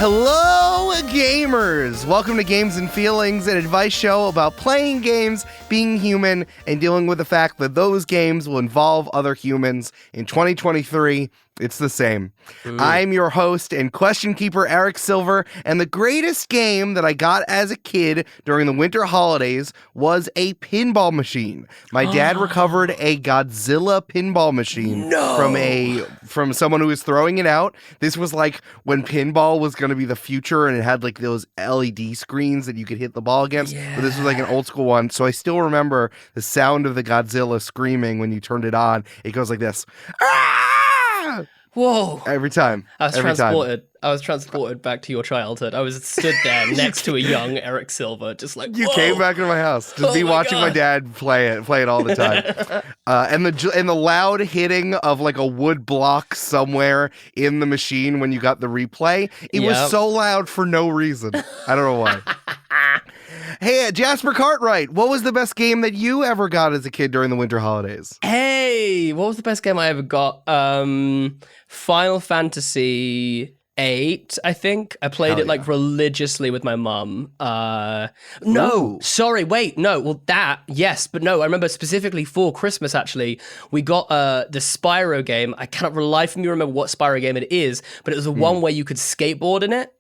Hello, gamers! Welcome to Games and Feelings, an advice show about playing games, being human, and dealing with the fact that those games will involve other humans. In 2023, it's the same. I'm your host and question keeper, Eric Silver, and the greatest game that I got as a kid during the winter holidays was a pinball machine. My dad recovered a Godzilla pinball machine from someone who was throwing it out. This was like when pinball was going to be the future, and it had like those LED screens that you could hit the ball against. Yeah. But this was like an old school one, so I still remember the sound of the Godzilla screaming when you turned it on. It goes like this. Ah! Whoa. Every time. I was transported back to your childhood. I was stood there next to a young Eric Silver, just like, you came back into my house. Just me watching my dad play it all the time. And the loud hitting of like a wood block somewhere in the machine when you got the replay. It was so loud for no reason. I don't know why. Hey, Jasper Cartwright, what was the best game that you ever got as a kid during the winter holidays? Hey, what was the best game I ever got? Final Fantasy 8, I think. I played it like religiously with my mum. Yes, but no, I remember specifically for Christmas, actually, we got the Spyro game. I cannot for the life of me remember what Spyro game it is, but it was the one where you could skateboard in it.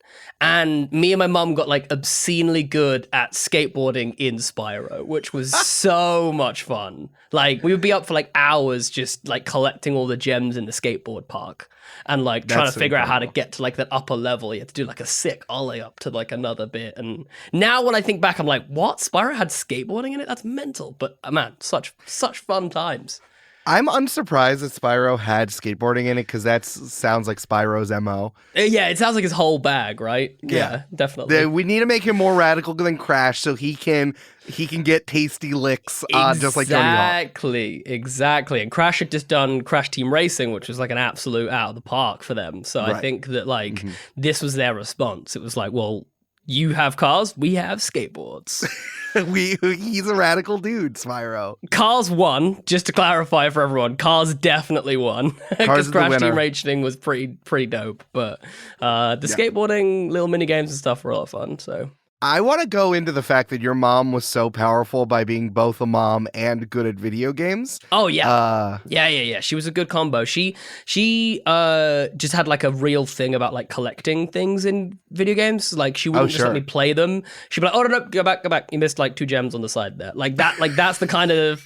And me and my mum got like obscenely good at skateboarding in Spyro, which was so much fun. Like we would be up for like hours just like collecting all the gems in the skateboard park and like trying to figure out how to get to like that upper level. You had to do like a sick ollie up to like another bit. And now when I think back, I'm like, what? Spyro had skateboarding in it? That's mental. But man, such fun times. I'm unsurprised that Spyro had skateboarding in it because that sounds like Spyro's MO. Yeah, it sounds like his whole bag, right? Yeah, definitely. We need to make him more radical than Crash so he can get tasty licks just like Tony Hawk. Exactly. And Crash had just done Crash Team Racing, which was like an absolute out of the park for them. So I think that like this was their response. It was like, well, you have cars, we have skateboards. He's a radical dude, Spyro. Cars won, just to clarify for everyone. Cars definitely won. Because Crash Team Racing was pretty dope. But the skateboarding, little mini games and stuff were a lot of fun, so... I want to go into the fact that your mom was so powerful by being both a mom and good at video games. Oh, yeah. Yeah. She was a good combo. She just had like a real thing about like collecting things in video games. Like she wouldn't just let me play them. She'd be like, oh, no, go back. You missed like 2 gems on the side there. Like that's the kind of,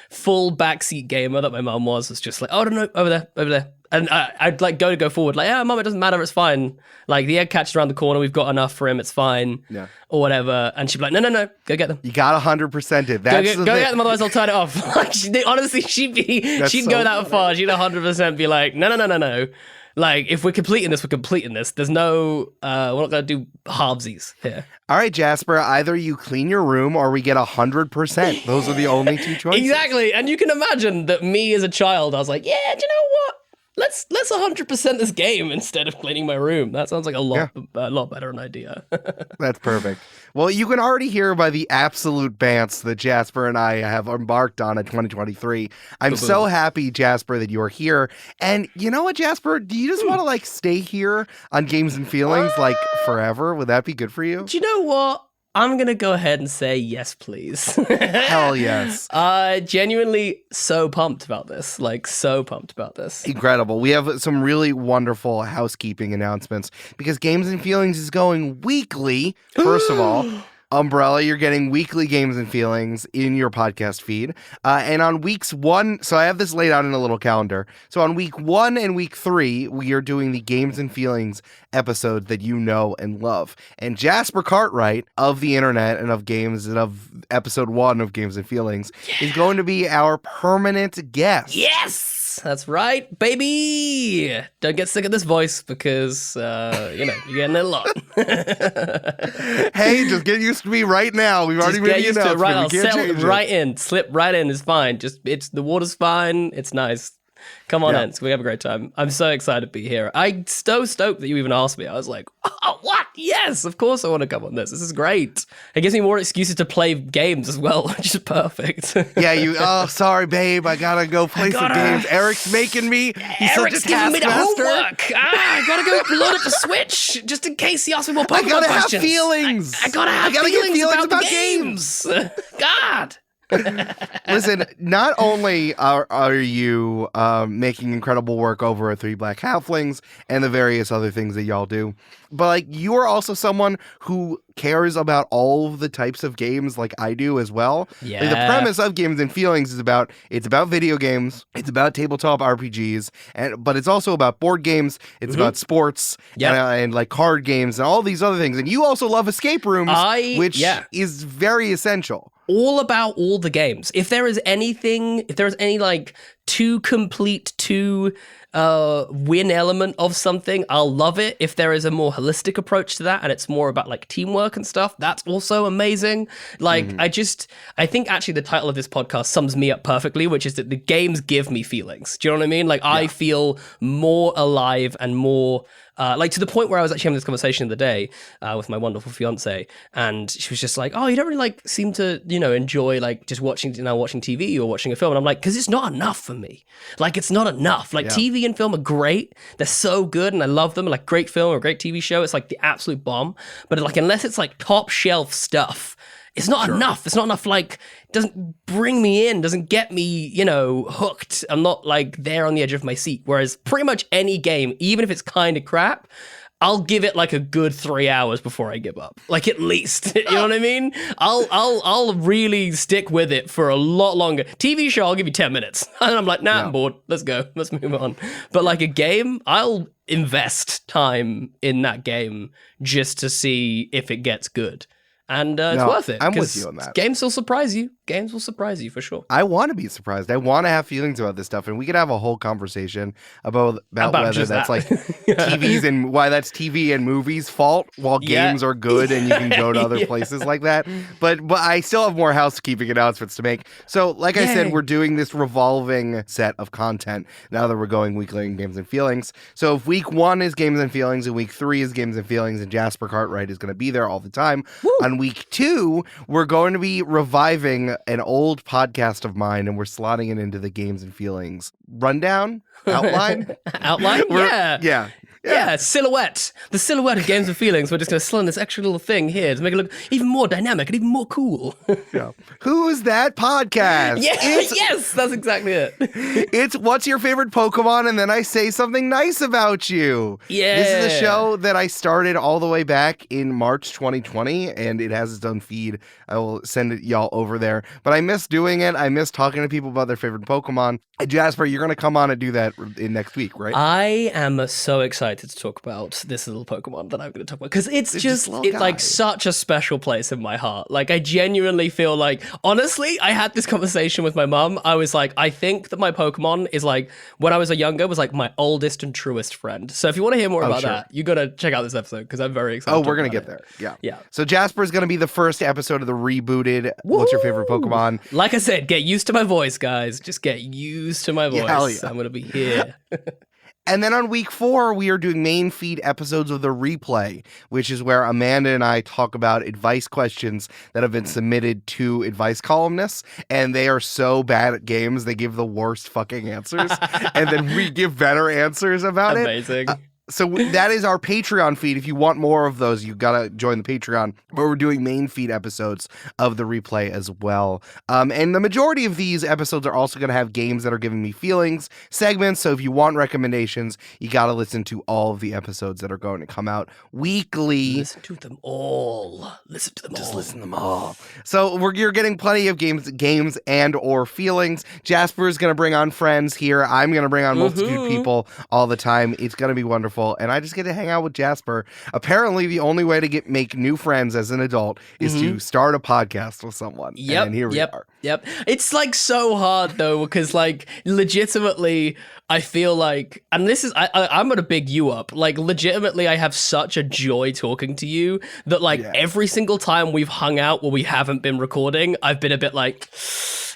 full backseat gamer that my mom was. It's just like, oh, no, over there. And I'd like go forward, like, Mom, it doesn't matter, it's fine. Like the egg catches around the corner, we've got enough for him, it's fine, or whatever. And she'd be like, no, go get them. You got 100%ed. Go get them, otherwise I'll turn it off. Like honestly, she'd go that far. She'd 100% be like, no. Like if we're completing this, we're completing this. There's no, we're not gonna do halvesies here. All right, Jasper, either you clean your room or we get 100%. Those are the only 2 choices. Exactly, and you can imagine that me as a child, I was like, yeah, do you know what? Let's 100% this game instead of cleaning my room. That sounds like a lot better an idea. That's perfect. Well, you can already hear by the absolute bants that Jasper and I have embarked on in 2023. I'm so happy, Jasper, that you're here. And you know what, Jasper? Do you just want to like stay here on Games and Feelings like forever? Would that be good for you? Do you know what? I'm going to go ahead and say yes, please. Hell yes. Genuinely so pumped about this. Like, so pumped about this. Incredible. We have some really wonderful housekeeping announcements because Games and Feelings is going weekly, first of all. Umbrella, you're getting weekly Games and Feelings in your podcast feed. And on weeks 1, so I have this laid out in a little calendar. So on week 1 and week 3, we are doing the Games and Feelings episode that you know and love. And Jasper Cartwright of the internet and of games and of episode 1 of Games and Feelings is going to be our permanent guest. Yes! That's right, baby! Don't get sick of this voice because, you're getting it a lot. Hey, just get used to me right now. We've already made the announcement. Right, I'll settle right in. Slip right in is fine. The water's fine. It's nice. Come on Yeah. in. We have a great time. I'm so excited to be here. I'm so stoked that you even asked me. I was like, oh, what? Yes, of course I want to come on this. This is great. It gives me more excuses to play games as well, which is perfect. Yeah, sorry, babe. I gotta go play some games. Eric's making me. He's Eric's such a giving me the taskmaster. homework. I gotta go load up the Switch just in case he asks me more Pokemon I gotta questions. have feelings. I gotta have get feelings about the games. God. Listen, not only are you making incredible work over at Three Black Halflings and the various other things that y'all do, but like you are also someone who cares about all of the types of games like I do as well. Yeah. Like, the premise of Games and Feelings is about video games, it's about tabletop RPGs, but it's also about board games, it's about sports, and like card games and all these other things. And you also love escape rooms, which is very essential. All about all the games. If there is any like too complete, too win element of something, I'll love it. If there is a more holistic approach to that and it's more about like teamwork and stuff, that's also amazing. Like I think actually the title of this podcast sums me up perfectly, which is that the games give me feelings. Do you know what I mean? Like I feel more alive and more like to the point where I was actually having this conversation the other day with my wonderful fiance, and she was just like, "Oh, you don't really like seem to, enjoy like just watching TV or watching a film." And I'm like, "Because it's not enough for me. Like it's not enough. Like TV and film are great. They're so good, and I love them. Like great film or great TV show. It's like the absolute bomb. But like unless it's like top shelf stuff." It's not enough. It's not enough, like, doesn't bring me in, doesn't get me, hooked. I'm not, like, there on the edge of my seat. Whereas pretty much any game, even if it's kind of crap, I'll give it, like, a good 3 hours before I give up. Like, at least. You know what I mean? I'll really stick with it for a lot longer. TV show, I'll give you 10 minutes. And I'm like, I'm bored. Let's go. Let's move on. But, like, a game, I'll invest time in that game just to see if it gets good. And it's worth it. I'm with you on that. Games will surprise you. Games will surprise you for sure. I want to be surprised. I want to have feelings about this stuff, and we could have a whole conversation about whether that's like TVs and why that's TV and movies' fault, while games are good and you can go to other places like that. But I still have more housekeeping announcements to make. So, like I said, we're doing this revolving set of content now that we're going weekly in Games and Feelings. So, if week 1 is Games and Feelings, and week 3 is Games and Feelings, and Jasper Cartwright is going to be there all the time. Woo! On week 2, we're going to be reviving an old podcast of mine, and we're slotting it into the Games and Feelings rundown outline. Yeah, silhouette. The silhouette of Games and Feelings. We're just going to slot in this extra little thing here to make it look even more dynamic and even more cool. Who's that podcast? Yes, that's exactly it. It's What's Your Favorite Pokemon? And then I say something nice about you. Yeah. This is a show that I started all the way back in March 2020, and it has its own feed. I will send it y'all over there. But I miss doing it. I miss talking to people about their favorite Pokemon. Jasper, you're going to come on and do that in next week, right? I am so excited to talk about this little Pokemon that I'm going to talk about, because it's like such a special place in my heart. Like I genuinely feel like, honestly, I had this conversation with my mom. I was like, I think that my Pokemon is like, when I was younger, was like my oldest and truest friend. So if you want to hear more about that, you got to check out this episode, because I'm very excited. Oh, we're going to get there. Yeah. So Jasper is going to be the first episode of the rebooted What's Your Favorite Pokemon? Like I said, get used to my voice, guys. Just get used to my voice. I'm going to be here. And then on week 4, we are doing main feed episodes of The Replay, which is where Amanda and I talk about advice questions that have been submitted to advice columnists. And they are so bad at games, they give the worst fucking answers. And then we give better answers about Amazing. So that is our Patreon feed. If you want more of those, you gotta join the Patreon, where we're doing main feed episodes of The Replay as well. And the majority of these episodes are also gonna have games that are giving me feelings segments. So if you want recommendations, you gotta listen to all of the episodes that are going to come out weekly. Listen to them all. Listen to them all. So you're getting plenty of games and or feelings. Jasper's gonna bring on friends here. I'm gonna bring on multitude people all the time. It's gonna be wonderful. And I just get to hang out with Jasper. Apparently, the only way to make new friends as an adult is to start a podcast with someone. And here we are. Yep. It's like so hard though, because like legitimately, I feel like, and this is, I'm gonna big you up. Like legitimately, I have such a joy talking to you that like every single time we've hung out where we haven't been recording, I've been a bit like,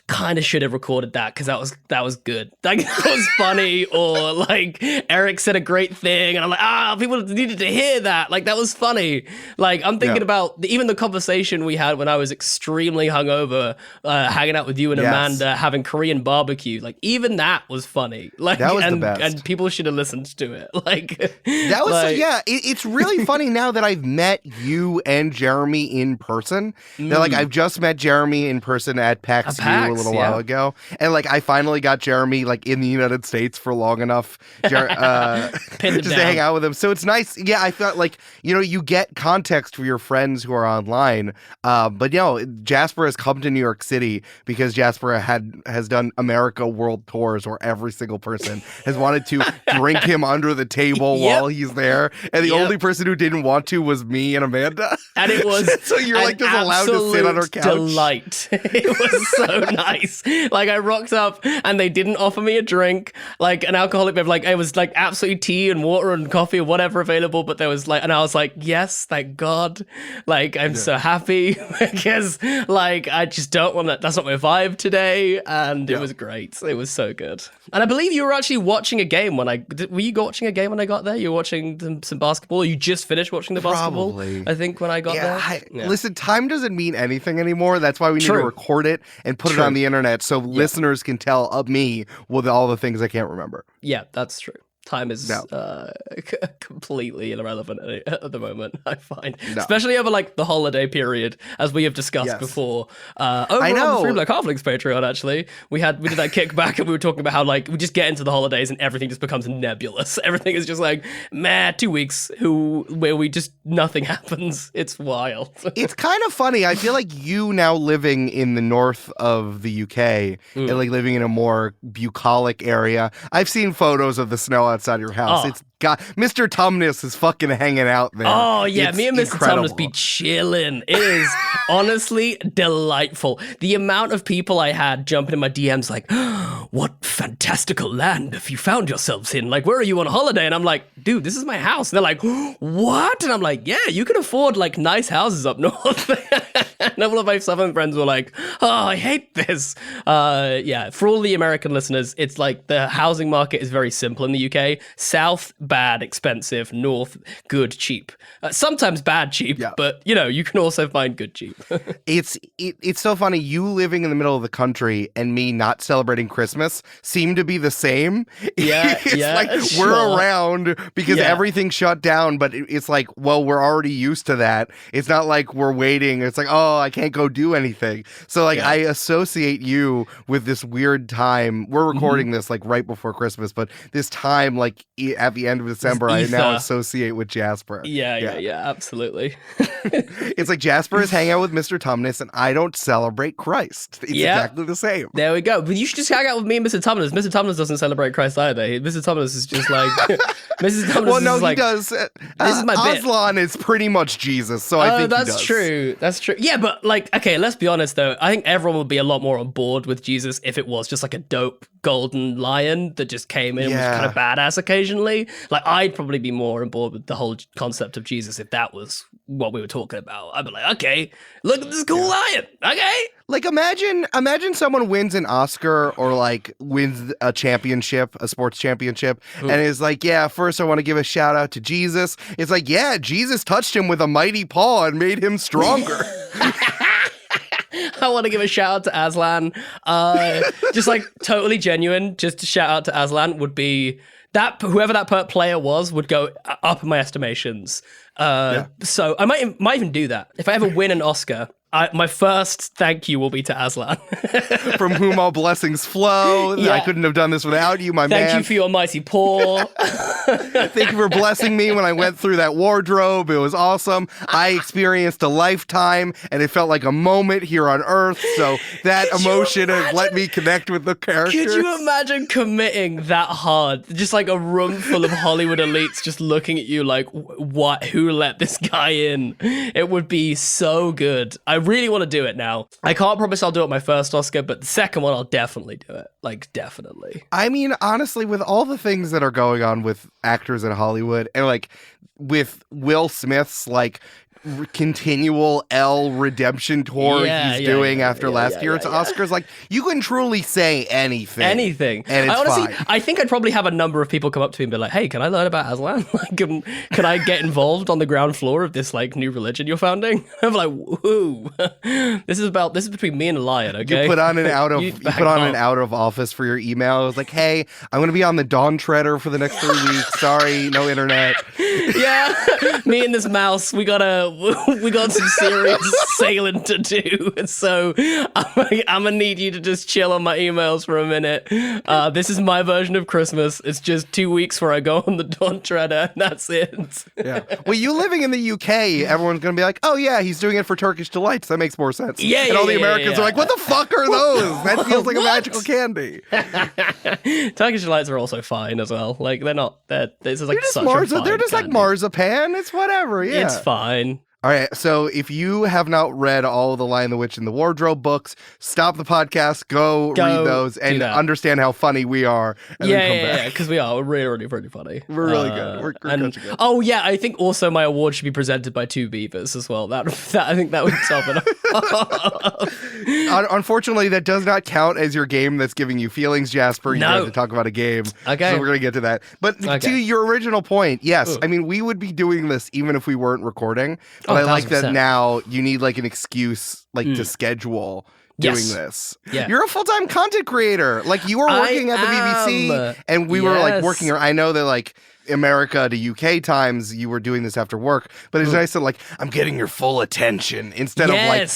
kind of should have recorded that because that was good. Like, that was funny. Or like Eric said a great thing and I'm like, people needed to hear that. Like, that was funny. Like, I'm thinking about even the conversation we had when I was extremely hungover, hanging out with you and Amanda, having Korean barbecue. Like, even that was funny. Like, that was the best. And people should have listened to it. Like, that was like, it's really funny now that I've met you and Jeremy in person. That, like, I've just met Jeremy in person at PAX U a little while ago, and like I finally got Jeremy like in the United States for long enough just to hang out with him. So it's nice. Yeah, I felt like, you know, you get context for your friends who are online. But you know, Jasper has come to New York City because Jasper has done America World Tours where every single person has wanted to drink him under the table while he's there, and the only person who didn't want to was me and Amanda. And it was so you're like just allowed to sit on our couch. Delight. It was so nice. Like, I rocked up and they didn't offer me a drink, like an alcoholic beverage. Like, it was like absolutely tea and water and coffee or whatever available, but there was like, and I was like, yes, thank God. Like, I'm so happy because like I just don't want to, that's not my vibe today. And it was great. It was so good. And I believe you were actually watching a game when were you watching a game when I got there? You were watching some basketball, or you just finished watching the basketball? Probably. I think when I got there. Listen, time doesn't mean anything anymore. That's why we need to record it and put it on the internet so listeners can tell of me with all the things I can't remember. Yeah, that's true. Time is completely irrelevant at the moment, I find. Especially over like the holiday period, as we have discussed before. Over on the Free Black Halflings Patreon, actually, we did that kickback and we were talking about how like we just get into the holidays and everything just becomes nebulous. Everything is just like, 2 weeks where we just nothing happens. It's wild. It's kind of funny. I feel like you now living in the north of the UK and like living in a more bucolic area. I've seen photos of the snow outside your house. It's got Mr. Tumnus is fucking hanging out there. Oh yeah, it's me and Mr. incredible. Tumnus be chilling. It is honestly delightful. The amount of people I had jumping in my DMs like, what fantastical land have you found yourselves in? Like, where are you on holiday? And I'm like, dude, this is my house. And they're like, what? And I'm like, yeah, you can afford like nice houses up north. And all of my southern friends were like, oh, I hate this. For all the American listeners, it's like the housing market is very simple in the UK. South, bad, expensive. North, good, cheap. Sometimes bad, cheap, but you know, you can also find good, cheap. It's so funny. You living in the middle of the country and me not celebrating Christmas seem to be the same. It's like we're around because everything shut down, but it's like, well, we're already used to that. It's not like we're waiting. It's like, oh, I can't go do anything. So like I associate you with this weird time. We're recording this like right before Christmas, but this time like at the end of December, I now associate with Jasper. Yeah, absolutely. It's like Jasper is hanging out with Mr. Tumnus and I don't celebrate Christ. It's exactly the same. There we go. But you should just hang out with me and Mr. Tumnus. Mr. Tumnus doesn't celebrate Christ either. Mr. Tumnus is just like Mrs. Tumnus well, no, is like, he does. This is my bit. Aslan is pretty much Jesus, so I think that's he does. true. That's true. Yeah, but like, okay, let's be honest though. I think everyone would be a lot more on board with Jesus if it was just like a dope golden lion that just came in and was kind of badass occasionally. Like, I'd probably be more on board with the whole concept of Jesus if that was what we were talking about. I'd be like, okay, look at this cool lion. Okay. Like, imagine someone wins an Oscar or like wins a championship, a sports championship, and is like, yeah, first I want to give a shout out to Jesus. It's like, yeah, Jesus touched him with a mighty paw and made him stronger. I want to give a shout out to Aslan. Just like totally genuine, just to shout out to Aslan would be that whoever that player was would go up in my estimations. So I might even do that. If I ever win an Oscar, my first thank you will be to Aslan. From whom all blessings flow. I couldn't have done this without you, my man. Thank you for your mighty paw. Thank you for blessing me when I went through that wardrobe. It was awesome. I experienced a lifetime, and it felt like a moment here on Earth. So that emotion has let me connect with the characters. Could you imagine committing that hard? Just like a room full of Hollywood elites just looking at you like, what? Who let this guy in? It would be so good. I really want to do it now. I can't promise I'll do it my first Oscar, but the second one I'll definitely do it. Like, definitely. I mean, honestly, with all the things that are going on with actors in Hollywood and like with Will Smith's like continual L redemption tour he's doing after last year's Oscars. Like, you can truly say anything. Anything. And it's honestly, fine. I think I'd probably have a number of people come up to me and be like, hey, can I learn about Aslan? Like, can I get involved on the ground floor of this, like, new religion you're founding? I'm like, woo. This is between me and a lion, okay? You put on an out of office for your email. It was like, hey, I'm going to be on the Dawn Treader for the next 3 weeks. Sorry, no internet. Yeah, me and this mouse, we got some serious sailing to do. So I'm gonna need you to just chill on my emails for a minute. This is my version of Christmas. It's just 2 weeks where I go on the Dawn Treader, and that's it. Yeah. Well, you living in the UK, everyone's gonna be like, oh yeah, he's doing it for Turkish delights. That makes more sense. Yeah, and all the Americans are like, what the fuck are those? That feels like a magical candy. Turkish delights are also fine as well. Like, they're not. This is like such a fine they're just candy. Like marzipan. It's whatever. Yeah, it's fine. All right, so if you have not read all of the Lion, the Witch, and the Wardrobe books, stop the podcast, go read those, and understand how funny we are, and then come back. Because we are. We're really, really, really funny. We're really good. We're good. Oh, yeah, I think also my award should be presented by two beavers as well. That I think that would top it up. Unfortunately, that does not count as your game that's giving you feelings, Jasper. You have to talk about a game. Okay. So we're going to get to that. But to your original point, yes, I mean, we would be doing this even if we weren't recording. But I like that now you need like an excuse to schedule doing this. Yeah. You're a full-time content creator. Like, you were working at the BBC and we were like working. I know that like America to UK times you were doing this after work, but it's nice that like I'm getting your full attention instead of like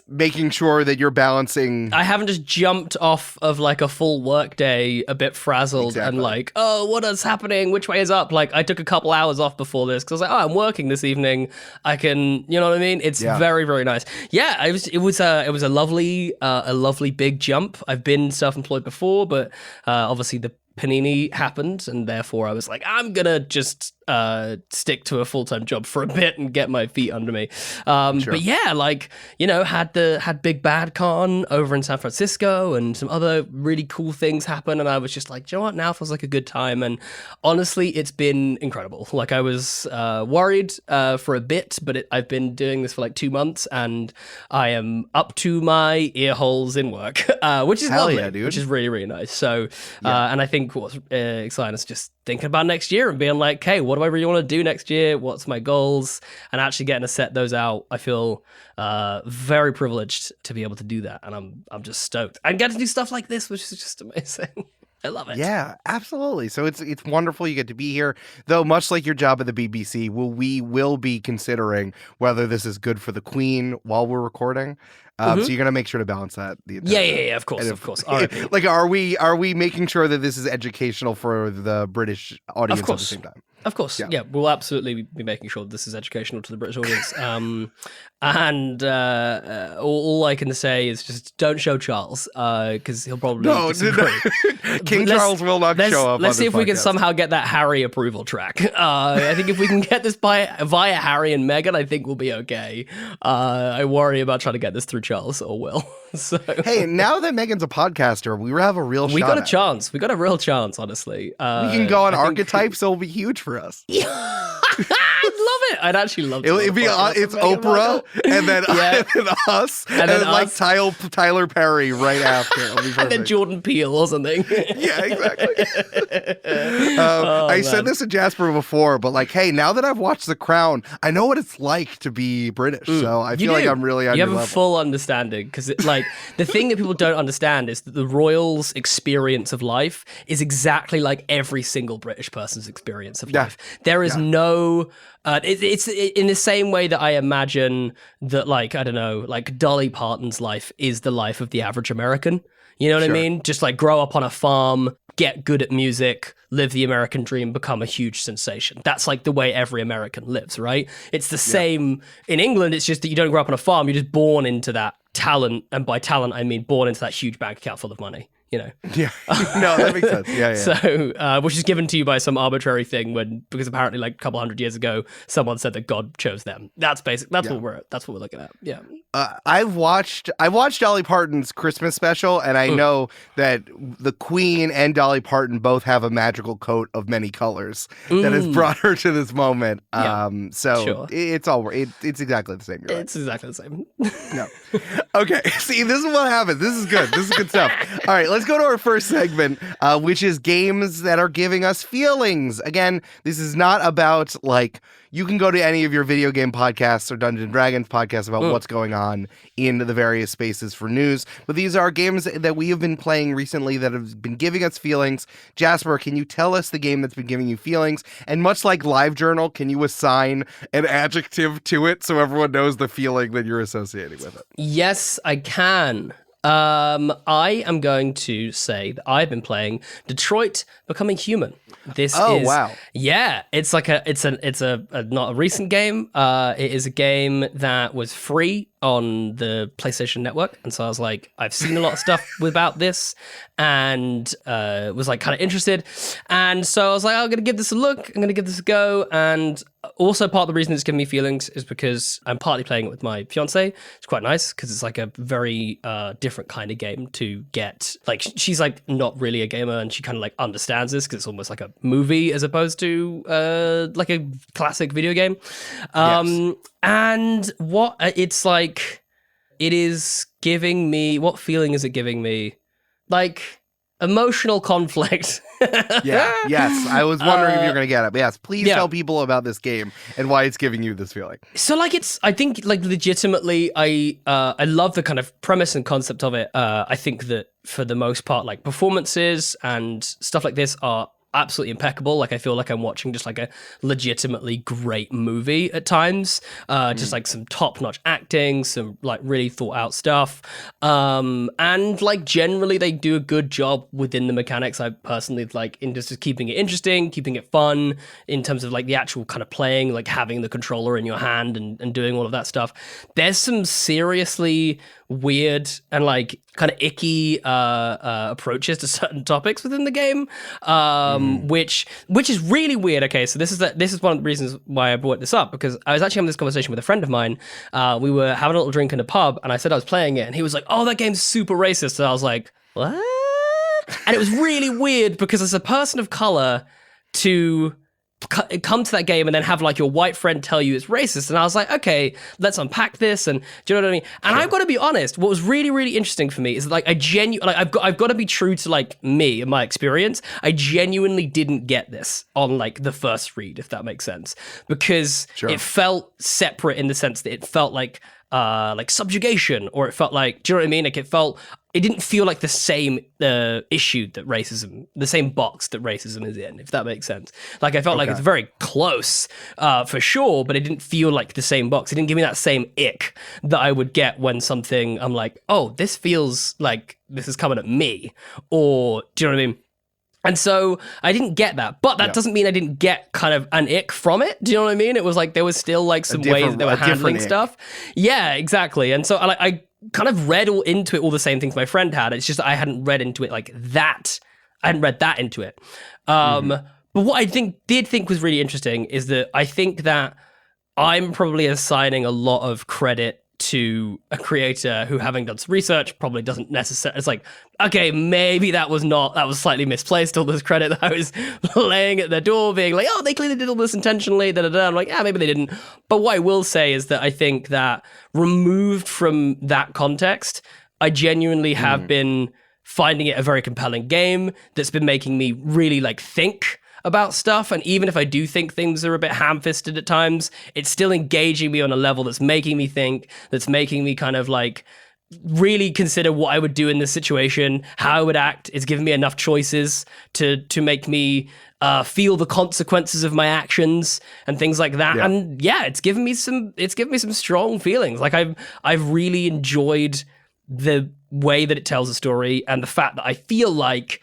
making sure that you're balancing. I haven't just jumped off of like a full work day a bit frazzled and like, oh, what is happening? Which way is up? Like, I took a couple hours off before this because I was like, oh, I'm working this evening. I can, you know what I mean? It's very, very nice. Yeah, it was a lovely big jump. I've been self-employed before, but obviously the Panini happened, and therefore I was like, I'm gonna just stick to a full-time job for a bit and get my feet under me. But yeah, like, you know, had Big Bad Con over in San Francisco and some other really cool things happen, and I was just like, you know what, now feels like a good time. And honestly, it's been incredible. Like, I was worried for a bit, but I've been doing this for like 2 months, and I am up to my ear holes in work, which is lovely, dude. Which is really, really nice. So, and I think what's exciting is just thinking about next year and being like, hey, what do I really want to do next year? What's my goals? And actually getting to set those out. I feel very privileged to be able to do that. And I'm just stoked. And get to do stuff like this, which is just amazing. I love it. Yeah, absolutely. So it's wonderful you get to be here. Though, much like your job at the BBC, we will be considering whether this is good for the Queen while we're recording. So you're gonna make sure to balance that. Yeah, of course. Like, are we making sure that this is educational for the British audience at the same time? Of course, yeah, we'll absolutely be making sure this is educational to the British audience. And all I can say is just don't show Charles, because he'll probably disagree. King Charles will not show up. Let's see if we can somehow get that Harry approval track. I think if we can get this via Harry and Meghan, I think we'll be okay. I worry about trying to get this through Charles or Will. So hey, now that Meghan's a podcaster, we have a real shot. We got a chance. We got a real chance, honestly. We can go on archetypes, so it'll be huge for us. I'd love it. I'd actually love it. It'd be it's Oprah and then us and then like Tyler Perry right after. And then Jordan Peele or something. Yeah, exactly. I said this to Jasper before, but like, hey, now that I've watched The Crown, I know what it's like to be British. So I feel like I'm really on your level. You have a full understanding, because like the thing that people don't understand is that the royals' experience of life is exactly like every single British person's experience of life. There is no it's in the same way that I imagine that, like, I don't know, like Dolly Parton's life is the life of the average American. You know what I mean? Just like grow up on a farm, get good at music, live the American dream, become a huge sensation. That's like the way every American lives, right? It's the same in England. It's just that you don't grow up on a farm. You're just born into that talent. And by talent, I mean born into that huge bank account full of money. Yeah. No, that makes sense. Yeah. So, which is given to you by some arbitrary thing because apparently like a couple hundred years ago, someone said that God chose them. That's basic. That's what we're looking at. Yeah. I watched Dolly Parton's Christmas special, and I know that the Queen and Dolly Parton both have a magical coat of many colors that has brought her to this moment. So it's exactly the same. It's exactly the same. No. Okay. See, this is what happens. This is good. This is good stuff. All right, let's go to our first segment, which is games that are giving us feelings. Again, this is not about, like, you can go to any of your video game podcasts or Dungeons & Dragons podcasts about what's going on in the various spaces for news, but these are games that we have been playing recently that have been giving us feelings. Jasper, can you tell us the game that's been giving you feelings? And much like LiveJournal, can you assign an adjective to it so everyone knows the feeling that you're associating with it? Yes, I can. I am going to say that I've been playing Detroit Becoming Human. Wow. Yeah, it's like it's a not a recent game. It is a game that was free on the PlayStation Network, and so I was like, I've seen a lot of stuff about this, and was like kind of interested, and so I was like, I'm gonna give this a look, I'm gonna give this a go, and also part of the reason it's giving me feelings is because I'm partly playing it with my fiance. It's quite nice because it's like a very different kind of game to get. Like she's like not really a gamer, and she kind of like understands this because it's almost like a movie as opposed to like a classic video game. Yes. And what it's like, it is giving me, what feeling is it giving me? Like emotional conflict. Yes. I was wondering if you were going to get it. But yes, please tell people about this game and why it's giving you this feeling. So like I think like legitimately, I love the kind of premise and concept of it. I think that for the most part, like performances and stuff like this are absolutely impeccable. Like I feel like I'm watching just like a legitimately great movie at times. Just like some top-notch acting, some like really thought out stuff. And like generally they do a good job within the mechanics. I personally like in just keeping it interesting, keeping it fun in terms of like the actual kind of playing, like having the controller in your hand and doing all of that stuff. There's some seriously weird and like kind of icky approaches to certain topics within the game, which is really weird. Okay, so this is one of the reasons why I brought this up, because I was actually having this conversation with a friend of mine. We were having a little drink in a pub, and I said I was playing it, and he was like, "Oh, that game's super racist," and I was like, "What?" And it was really weird because as a person of color to come to that game and then have like your white friend tell you it's racist, and I was like, okay, let's unpack this, and do you know what I mean? And I've got to be honest, what was really, really interesting for me is like I've got to be true to like me and my experience. I genuinely didn't get this on like the first read, if that makes sense, because it felt separate in the sense that it felt like subjugation, or it felt like, do you know what I mean? Like it didn't feel like the same issue that racism, the same box that racism is in, if that makes sense. Like I felt like it's very close for sure, but it didn't feel like the same box. It didn't give me that same ick that I would get when something, I'm like, oh, this feels like this is coming at me, or do you know what I mean? And so I didn't get that, but that doesn't mean I didn't get kind of an ick from it. Do you know what I mean? It was like there was still like some ways they were handling stuff. Yeah, exactly. And so I kind of read into it all the same things my friend had. It's just I hadn't read into it like that. I hadn't read that into it. But what I did think was really interesting is that I think that I'm probably assigning a lot of credit to a creator who, having done some research, probably doesn't necessarily. It's like, okay, maybe that was slightly misplaced, all this credit that I was laying at their door, being like, oh, they clearly did all this intentionally, da-da-da. I'm like, yeah, maybe they didn't. But what I will say is that I think that removed from that context, I genuinely have been finding it a very compelling game that's been making me really like think about stuff. And even if I do think things are a bit ham-fisted at times, it's still engaging me on a level that's making me think, that's making me kind of like really consider what I would do in this situation, how I would act. It's given me enough choices to make me feel the consequences of my actions and things like that. Yeah. And yeah, it's given me some strong feelings. Like I've really enjoyed the way that it tells a story, and the fact that I feel like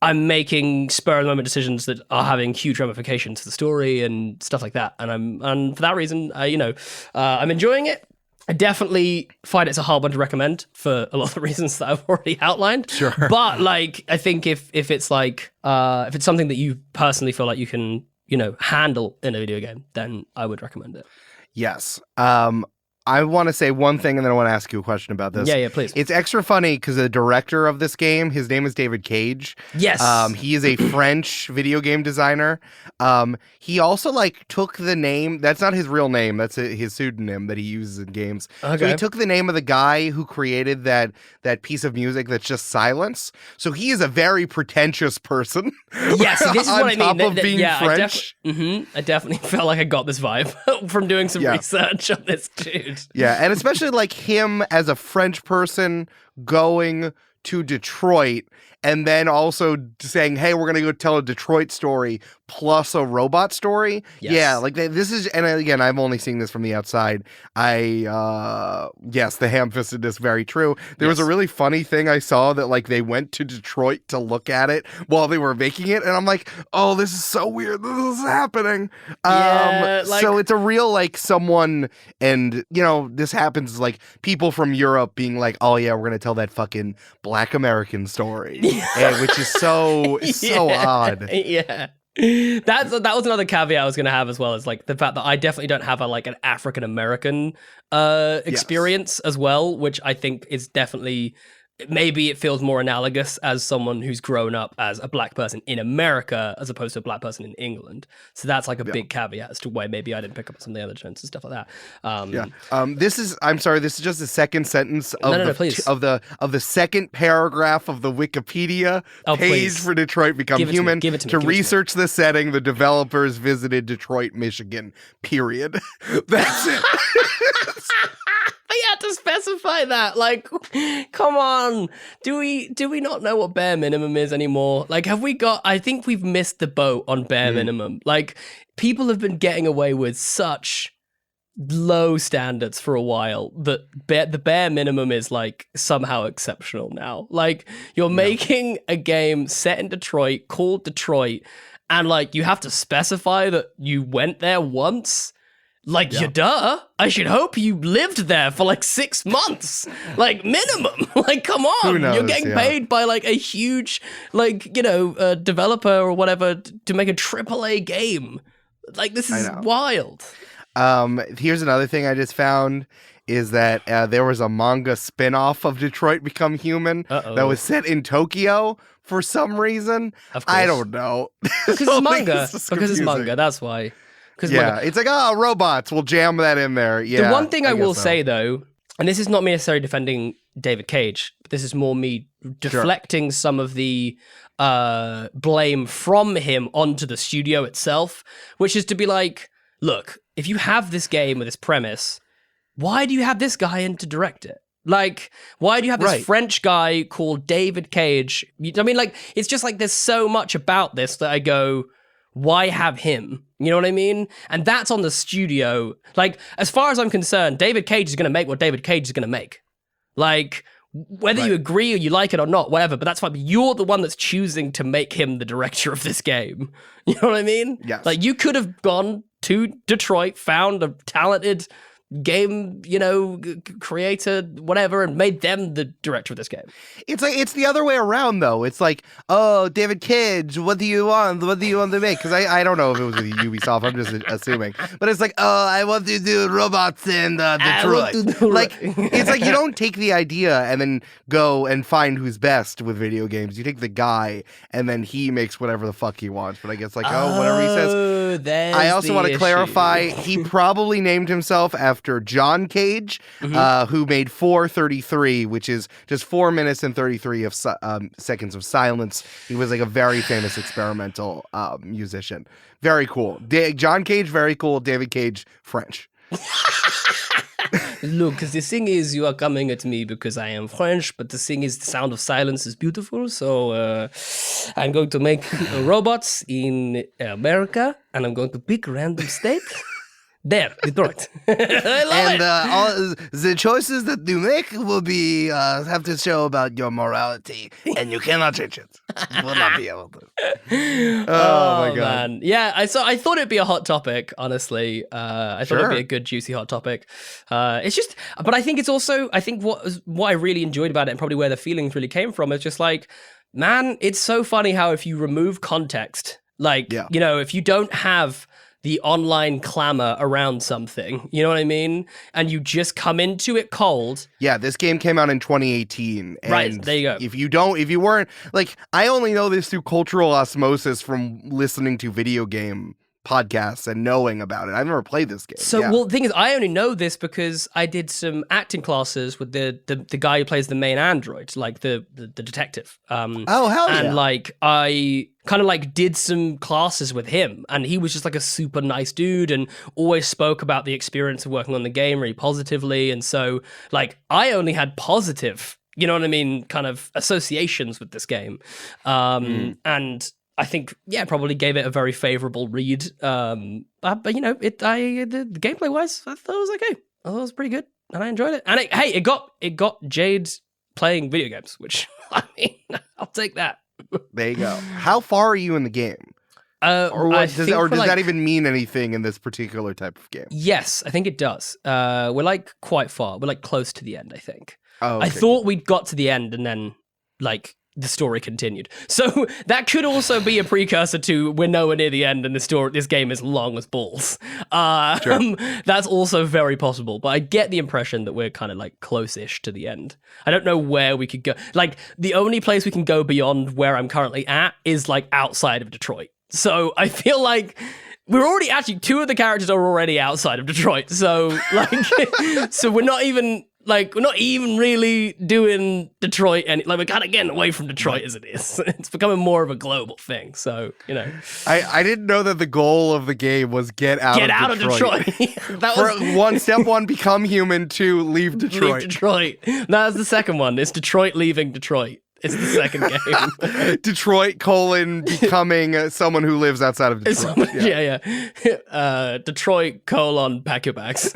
I'm making spur-of-the-moment decisions that are having huge ramifications to the story and stuff like that. And for that reason, I'm enjoying it. I definitely find it's a hard one to recommend for a lot of the reasons that I've already outlined. Sure. But like, I think if it's like, if it's something that you personally feel like you can, handle in a video game, then I would recommend it. Yes. I want to say one thing, and then I want to ask you a question about this. Yeah, please. It's extra funny because the director of this game, his name is David Cage. Yes. He is a French video game designer. He also took the name. That's not his real name. That's his pseudonym that he uses in games. Okay. So he took the name of the guy who created that piece of music that's just silence. So he is a very pretentious person. Yeah, see, this is what I mean. On top of being French. I definitely felt like I got this vibe from doing some research on this dude. Yeah, and especially him as a French person going to Detroit and then also saying, hey, we're going to go tell a Detroit story plus a robot story. Yes. Yeah, this is, and again, I'm only seeing this from the outside. Yes, the ham-fistedness, very true. There was a really funny thing I saw that they went to Detroit to look at it while they were making it, and I'm like, oh, this is so weird. This is happening. So it's a real someone, and this happens people from Europe being like, oh yeah, we're going to tell that fucking Black American story. Which is so odd. Yeah. That was another caveat I was going to have as well, is the fact that I definitely don't have an African American experience as well, which I think is definitely, maybe it feels more analogous as someone who's grown up as a black person in America as opposed to a black person in England. So that's a big caveat as to why maybe I didn't pick up some of the other trends and stuff like that. This is just the second sentence of the second paragraph of the Wikipedia page for Detroit Become Human. To research the setting, the developers visited Detroit, Michigan. Period. That's it. They had to specify that. Come on. Do we not know what bare minimum is anymore? Have we got, I think we've missed the boat on bare minimum. People have been getting away with such low standards for a while that the bare minimum is somehow exceptional now. You're making a game set in Detroit called Detroit, and you have to specify that you went there once. You duh. I should hope you lived there for 6 months. Minimum. Come on. Who knows? You're getting paid by a huge, developer or whatever to make a AAA game. This is wild. Here's another thing I just found is that there was a manga spin-off of Detroit Become Human that was set in Tokyo for some reason. Of course. I don't know. Because it's manga. Because it's manga, that's why. Yeah, it's robots. We'll jam that in there. Yeah. The one thing I will say, though, and this is not me necessarily defending David Cage, but this is more me deflecting some of the blame from him onto the studio itself, which is to be look, if you have this game with this premise, why do you have this guy in to direct it? Why do you have this French guy called David Cage? I mean, it's just there's so much about this that I go, why have him? You know what I mean? And that's on the studio. As far as I'm concerned, David Cage is going to make what David Cage is going to make. Whether you agree or you like it or not, whatever, but that's fine. You're the one that's choosing to make him the director of this game. You know what I mean? Yes. You could have gone to Detroit, found a talented game, creator, whatever, and made them the director of this game. It's the other way around, though. It's oh, David Cage, what do you want? What do you want to make? Because I don't know if it was with Ubisoft. I'm just assuming. But it's oh, I want to do robots in Detroit. It's you don't take the idea and then go and find who's best with video games. You take the guy and then he makes whatever the fuck he wants. But I guess whatever he says. I also want to clarify, he probably named himself after John Cage, who made 4:33, which is just 4 minutes and 33 of seconds of silence. He was a very famous experimental musician. Very cool. John Cage, very cool. David Cage, French. Look, the thing is, you are coming at me because I am French, but the thing is, the sound of silence is beautiful, so I'm going to make robots in America, and I'm going to pick a random state. There, Detroit. I love And it. all the choices that you make will be have to show about your morality, and you cannot change it. You will not be able to. Oh my god! Man. Yeah, I thought it'd be a hot topic. Honestly, I thought it'd be Sure. a good, juicy hot topic. It's just, but I think it's also, I think what I really enjoyed about it, and probably where the feelings really came from, is just like, man, it's so funny how if you remove context, like, Yeah. you know, if you don't have the online clamor around something, you know what I mean? And you just come into it cold. Yeah, this game came out in 2018. And Right, there you go. If you weren't, like, I only know this through cultural osmosis from listening to video game podcasts and knowing about it. I've never played this game. So, yeah. well, the thing is, I only know this because I did some acting classes with the guy who plays the main android, like the detective. Oh, hell yeah. And like, I kind of like did some classes with him, and he was just like a super nice dude and always spoke about the experience of working on the game really positively. And so, like, I only had positive, you know what I mean, kind of associations with this game. And I think, yeah, probably gave it a very favorable read. But you know, the gameplay wise, I thought it was okay. I thought it was pretty good, and I enjoyed it. And it got Jade playing video games, which I mean, I'll take that. There you go. How far are you in the game? Or does that even mean anything in this particular type of game? Yes, I think it does. We're like quite far. We're like close to the end, I think. Oh, okay. I thought we'd got to the end and then like the story continued. So that could also be a precursor to we're nowhere near the end and this game is long as balls. Sure. That's also very possible, but I get the impression that we're kind of like close-ish to the end. I don't know where we could go. Like the only place we can go beyond where I'm currently at is like outside of Detroit. So I feel like we're already actually, two of the characters are already outside of Detroit. So like, so we're not even really doing Detroit, and like we're kind of getting away from Detroit as it is. It's becoming more of a global thing. So, you know, I didn't know that the goal of the game was get out of Detroit. That was step one, become human. 2, leave Detroit. Leave Detroit. That was the second one. It's Detroit leaving Detroit. It's the second game. Detroit : becoming someone who lives outside of Detroit. Yeah. Detroit : pack your bags.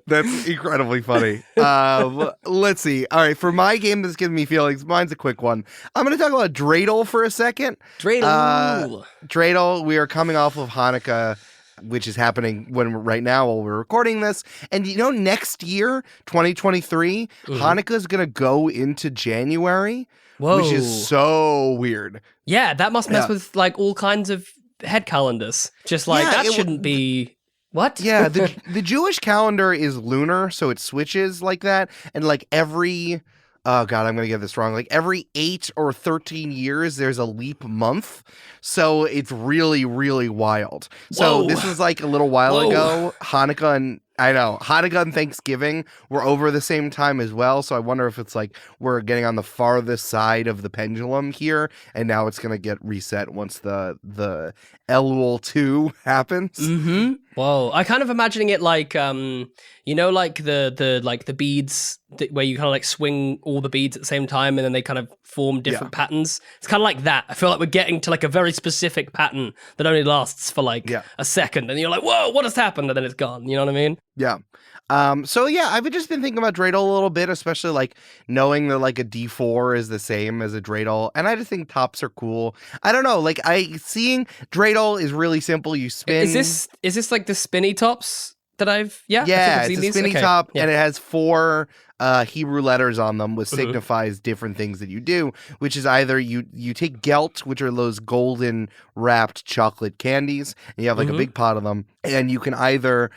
That's incredibly funny. Let's see. All right, for my game that's giving me feelings, mine's a quick one. I'm going to talk about Dreidel for a second. Dreidel, we are coming off of Hanukkah, which is happening right now while we're recording this. And you know, next year, 2023, Hanukkah is going to go into January, which is so weird. Yeah, that must mess with like all kinds of head calendars. Just like that shouldn't be... What? Yeah, the Jewish calendar is lunar, so it switches like that. And like every, oh God, I'm going to get this wrong. Like every 8 or 13 years, there's a leap month. So it's really, really wild. So this was like a little while ago. Hanukkah and Thanksgiving were over the same time as well. So I wonder if it's like we're getting on the farthest side of the pendulum here, and now it's going to get reset once the Elul 2 happens. Mm-hmm. Whoa. I kind of imagining it like, you know, like the beads where you kind of like swing all the beads at the same time and then they kind of form different patterns. It's kind of like that. I feel like we're getting to like a very specific pattern that only lasts for like a second, and you're like, whoa, what has happened? And then it's gone. You know what I mean? Yeah. So yeah, I've just been thinking about Dreidel a little bit, especially like knowing that like a D4 is the same as a Dreidel, and I just think tops are cool. I don't know, like seeing Dreidel is really simple. You spin. Is this like the spinny tops that I've it's a spinny top, yeah. and it has 4 Hebrew letters on them, which signifies different things that you do, which is either you take gelt, which are those golden wrapped chocolate candies, and you have like a big pot of them, and you either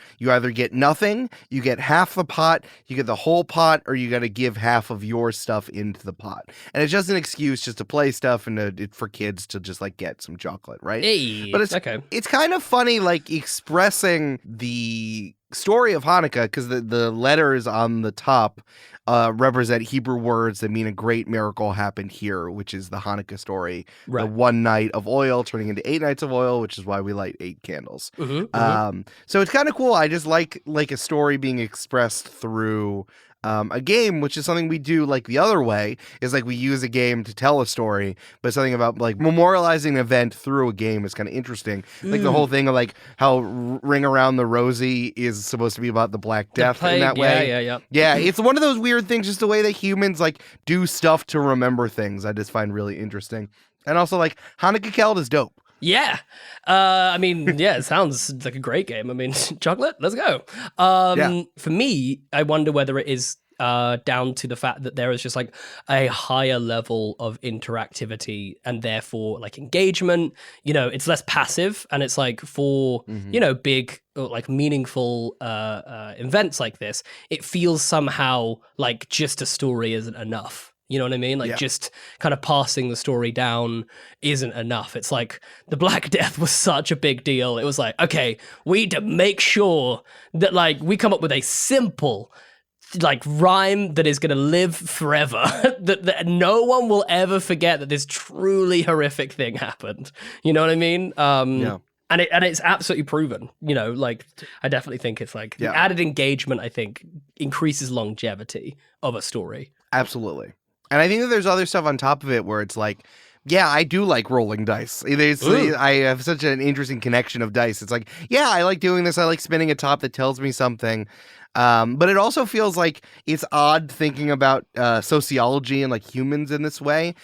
get nothing, you get half the pot, you get the whole pot, or you got to give half of your stuff into the pot. And it's just an excuse just to play stuff and for kids to just like get some chocolate, right? Hey, but it's kind of funny, like expressing the story of Hanukkah, because the letters on the top represent Hebrew words that mean a great miracle happened here, which is the Hanukkah story. Right. The 1 night of oil turning into 8 nights of oil, which is why we light 8 candles. So it's kind of cool. I just like a story being expressed through a game, which is something we do like the other way, is like we use a game to tell a story, but something about like memorializing an event through a game is kind of interesting. Like the whole thing of like how Ring Around the Rosie is supposed to be about the Black Death in that way. Yeah, it's one of those weird things, just the way that humans like do stuff to remember things. I just find really interesting. And also like Hanukkah Keld is dope. Yeah. It sounds like a great game. I mean, chocolate, let's go. For me, I wonder whether it is down to the fact that there is just like a higher level of interactivity and therefore like engagement. It's less passive, and it's like for, big or like meaningful events like this, it feels somehow like just a story isn't enough. You know what I mean? Like just kind of passing the story down isn't enough. It's like the Black Death was such a big deal. It was like, okay, we need to make sure that like we come up with a simple like rhyme that is going to live forever, that no one will ever forget that this truly horrific thing happened. You know what I mean? And it's absolutely proven, like I definitely think it's like the added engagement, I think, increases longevity of a story. Absolutely. And I think that there's other stuff on top of it where it's like, yeah, I do like rolling dice. I have such an interesting connection of dice. It's like, yeah, I like doing this. I like spinning a top that tells me something. But it also feels like it's odd thinking about sociology and like humans in this way.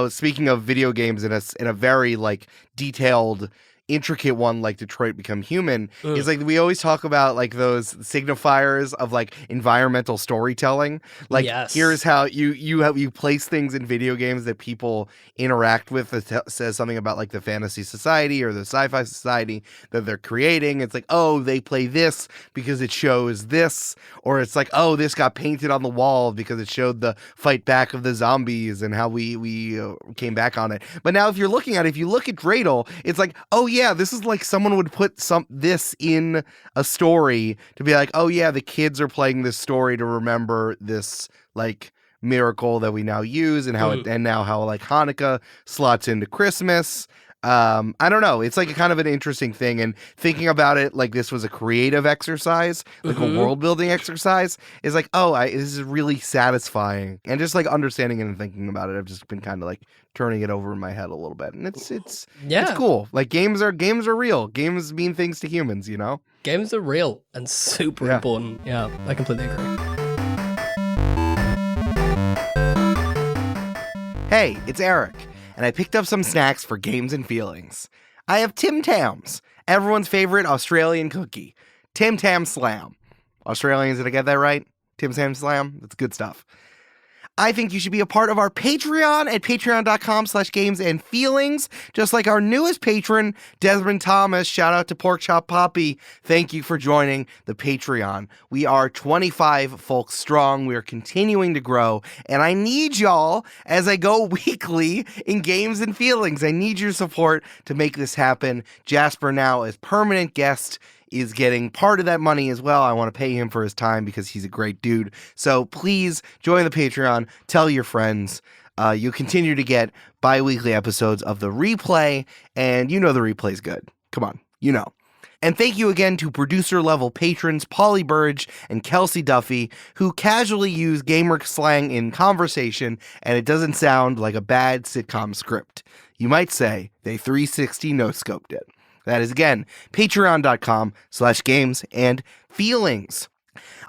Speaking of video games in a very like detailed, intricate one like Detroit Become Human, is like we always talk about like those signifiers of like environmental storytelling. Like here's how you place things in video games that people interact with that says something about like the fantasy society or the sci-fi society that they're creating. It's like, oh, they play this because it shows this, or it's like, oh, this got painted on the wall because it showed the fight back of the zombies and how we came back on it. But now if you look at Dreidel, it's like, oh yeah, this is like someone would put this in a story to be like, oh yeah, the kids are playing this story to remember this like miracle that we now use, and how how like Hanukkah slots into Christmas. I don't know. It's like a kind of an interesting thing, and thinking about it like this was a creative exercise, like a world building exercise, is like, this is really satisfying, and just like understanding it and thinking about it, I've just been kind of like turning it over in my head a little bit, and it's cool. Like games are real. Games mean things to humans, Games are real and super important. Yeah, I completely agree. Hey, it's Eric, and I picked up some snacks for Games and Feelings. I have Tim Tams, everyone's favorite Australian cookie. Tim Tam Slam. Australians, did I get that right? Tim Tam Slam? That's good stuff. I think you should be a part of our Patreon at patreon.com/gamesandfeelings. Just like our newest patron, Desmond Thomas. Shout out to Pork Chop Poppy. Thank you for joining the Patreon. We are 25 folks strong. We are continuing to grow. And I need y'all as I go weekly in Games and Feelings. I need your support to make this happen. Jasper now is permanent guest is getting part of that money as well. I want to pay him for his time because he's a great dude. So please join the Patreon. Tell your friends. You continue to get bi-weekly episodes of the replay, and the replay's good. Come on, And thank you again to producer-level patrons Polly Burge and Kelsey Duffy, who casually use gamer slang in conversation, and it doesn't sound like a bad sitcom script. You might say they 360 no-scoped it. That is, again, patreon.com/gamesandfeelings.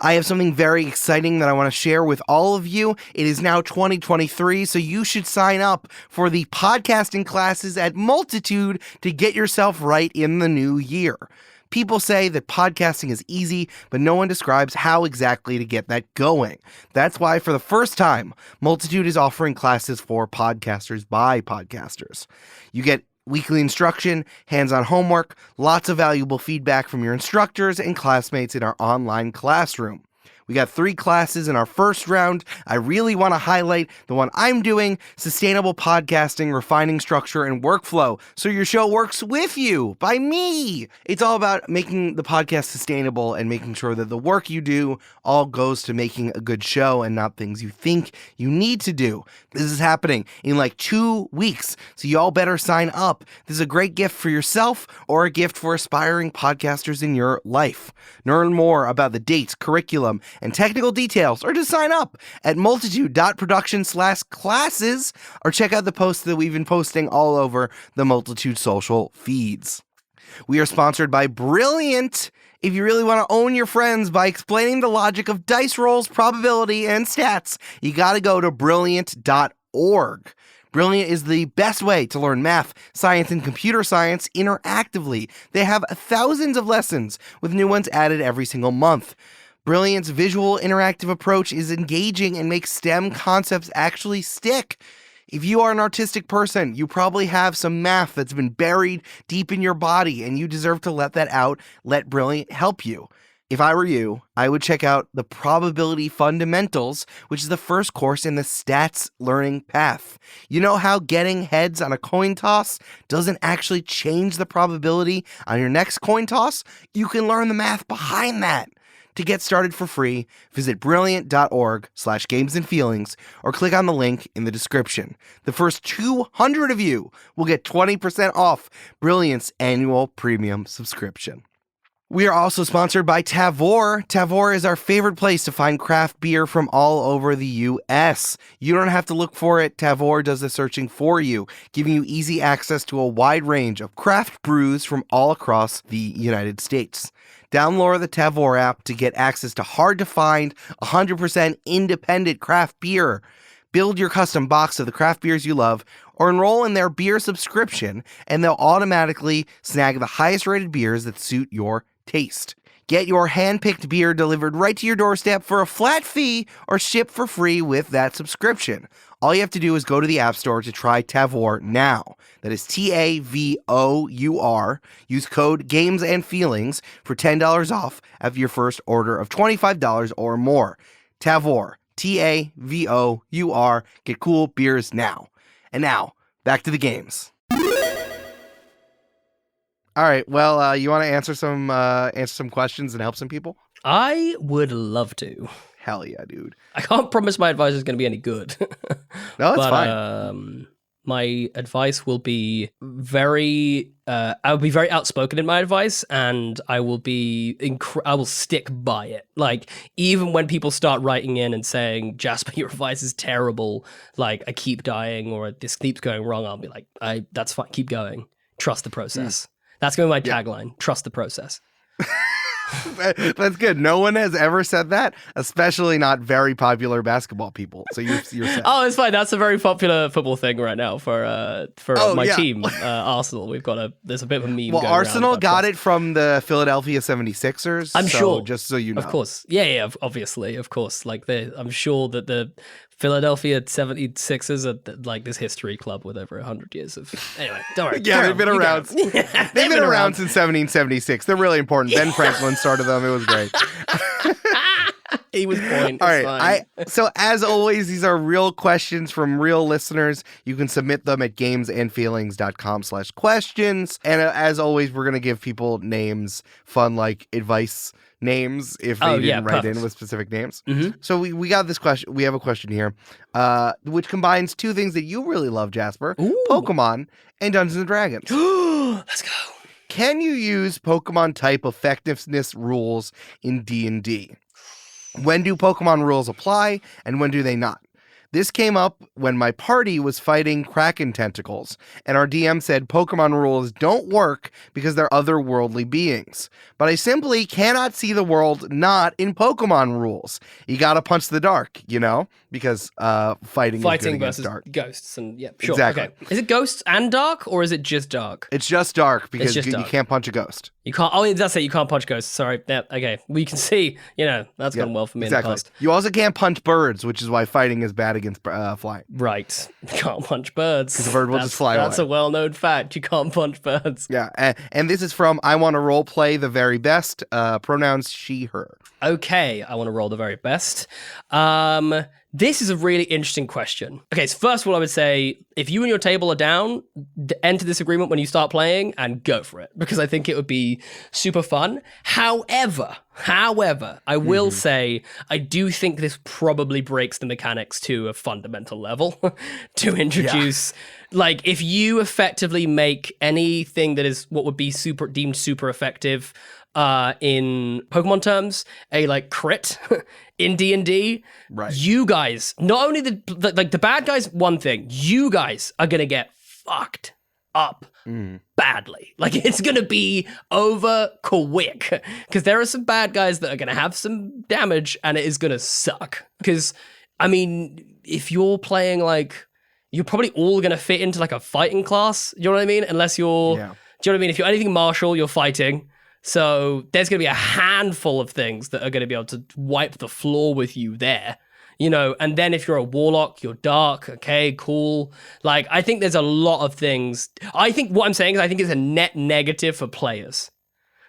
I have something very exciting that I want to share with all of you. It is now 2023, so you should sign up for the podcasting classes at Multitude to get yourself right in the new year. People say that podcasting is easy, but no one describes how exactly to get that going. That's why, for the first time, Multitude is offering classes for podcasters by podcasters. You get weekly instruction, hands-on homework, lots of valuable feedback from your instructors and classmates in our online classroom. We got 3 classes in our first round. I really want to highlight the one I'm doing, Sustainable Podcasting, Refining Structure and Workflow, so your show works with you, by me. It's all about making the podcast sustainable and making sure that the work you do all goes to making a good show and not things you think you need to do. This is happening in like 2 weeks, so y'all better sign up. This is a great gift for yourself or a gift for aspiring podcasters in your life. Learn more about the dates, curriculum, and technical details, or just sign up at multitude.productions/classes, or check out the posts that we've been posting all over the Multitude social feeds. We are sponsored by Brilliant. If you really want to own your friends by explaining the logic of dice rolls, probability, and stats, you got to go to brilliant.org. Brilliant is the best way to learn math, science, and computer science interactively. They have thousands of lessons with new ones added every single month. Brilliant's visual interactive approach is engaging and makes STEM concepts actually stick. If you are an artistic person, you probably have some math that's been buried deep in your body, and you deserve to let that out. Let Brilliant help you. If I were you, I would check out the Probability Fundamentals, which is the first course in the stats learning path. You know how getting heads on a coin toss doesn't actually change the probability on your next coin toss? You can learn the math behind that. To get started for free, visit brilliant.org/gamesandfeelings or click on the link in the description. The first 200 of you will get 20% off Brilliant's annual premium subscription. We are also sponsored by Tavour. Tavour is our favorite place to find craft beer from all over the U.S. You don't have to look for it. Tavour does the searching for you, giving you easy access to a wide range of craft brews from all across the United States. Download the Tavour app to get access to hard-to-find, 100% independent craft beer. Build your custom box of the craft beers you love, or enroll in their beer subscription, and they'll automatically snag the highest-rated beers that suit your taste. Get your hand-picked beer delivered right to your doorstep for a flat fee or ship for free with that subscription. All you have to do is go to the App Store to try Tavour now. That is Tavour. Use code GAMESANDFEELINGS for $10 off after your first order of $25 or more. Tavour. Tavour. Get cool beers now. And now, back to the games. All right. Well, you want to answer some questions and help some people? I would love to. Hell yeah, dude. I can't promise my advice is going to be any good. No, it's fine. My advice will be very outspoken in my advice, and I will I will stick by it. Like, even when people start writing in and saying, Jasper, your advice is terrible, like, I keep dying or this keeps going wrong, I'll be like, that's fine, keep going. Trust the process. That's going to be my tagline. Trust the process. That's good. No one has ever said that, especially not very popular basketball people. So you're set. Oh, it's fine. That's a very popular football thing right now for my team, Arsenal. There's a bit of a meme. Well, going Arsenal around got it from the Philadelphia 76ers. I'm sure. Just so you know. Of course. Yeah, obviously. Of course. Like, I'm sure that the Philadelphia 76ers are like this history club with over 100 years of... Anyway, don't worry. Yeah, they've been around. They've been around since 1776. They're really important. Ben Franklin started them. It was great. He was point. All right. So as always, these are real questions from real listeners. You can submit them at gamesandfeelings.com/questions. And as always, we're going to give people names, fun, like advice names if they didn't write in with specific names. Mm-hmm. So we got this question. We have a question here, which combines two things that you really love, Jasper: Pokemon and Dungeons and Dragons. Let's go. Can you use Pokemon type effectiveness rules in D&D? When do Pokemon rules apply, and when do they not? This came up when my party was fighting Kraken tentacles, and our DM said Pokemon rules don't work because they're otherworldly beings. But I simply cannot see the world not in Pokemon rules. You gotta punch the dark, because fighting versus dark. Ghosts, and sure. Exactly. Okay. Is it ghosts and dark, or is it just dark? It's just dark because you can't punch a ghost. You can't. Oh, that's it. You can't punch ghosts. Sorry. Yeah. Okay. We can see. That's gone well for me in the past. You also can't punch birds, which is why fighting is bad against flying. Right. You can't punch birds. Because the bird will just fly away. That's a well-known fact. You can't punch birds. Yeah. And this is from I Want to Role Play the Very Best. Pronouns she, her. Okay. I want to roll the very best. This is a really interesting question. Okay, so first of all, I would say, if you and your table are down, enter this agreement when you start playing and go for it, because I think it would be super fun. However, I will say, I do think this probably breaks the mechanics to a fundamental level to introduce, like, if you effectively make anything that is what would be deemed super effective in Pokemon terms, a like crit in D&D. Right. You guys, not only the bad guys, one thing, you guys are gonna get fucked up badly. Like, it's gonna be over quick because there are some bad guys that are gonna have some damage and it is gonna suck. Because I mean, if you're playing like, you're probably all gonna fit into like a fighting class, you know what I mean? Unless you're, do you know what I mean? If you're anything martial, you're fighting. So there's gonna be a handful of things that are gonna be able to wipe the floor with you there. You know, and then if you're a warlock, you're dark, okay, cool. Like, I think there's a lot of things. I think what I'm saying is I think it's a net negative for players.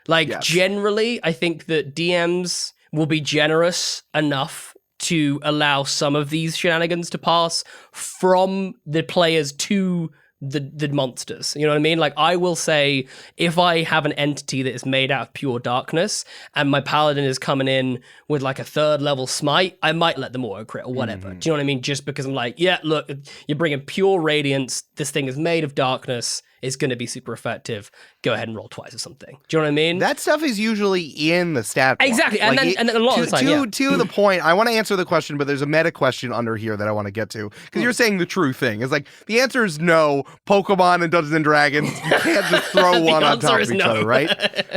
Like, generally, I think that DMs will be generous enough to allow some of these shenanigans to pass from the players to the monsters. You know what I mean? Like, I will say, if I have an entity that is made out of pure darkness and my paladin is coming in with like a 3rd level smite, I might let them auto crit or whatever. Do you know what I mean? Just because I'm like, yeah, look, you're bringing pure radiance. This thing is made of darkness. It's going to be super effective. Go ahead and roll twice or something. Do you know what I mean? That stuff is usually in the stat block. Exactly. And like then a lot of the time, to the point, I want to answer the question, but there's a meta question under here that I want to get to. Because you're saying the true thing. It's like, the answer is no. Pokemon and Dungeons & Dragons, you can't just throw one on top of each other, right?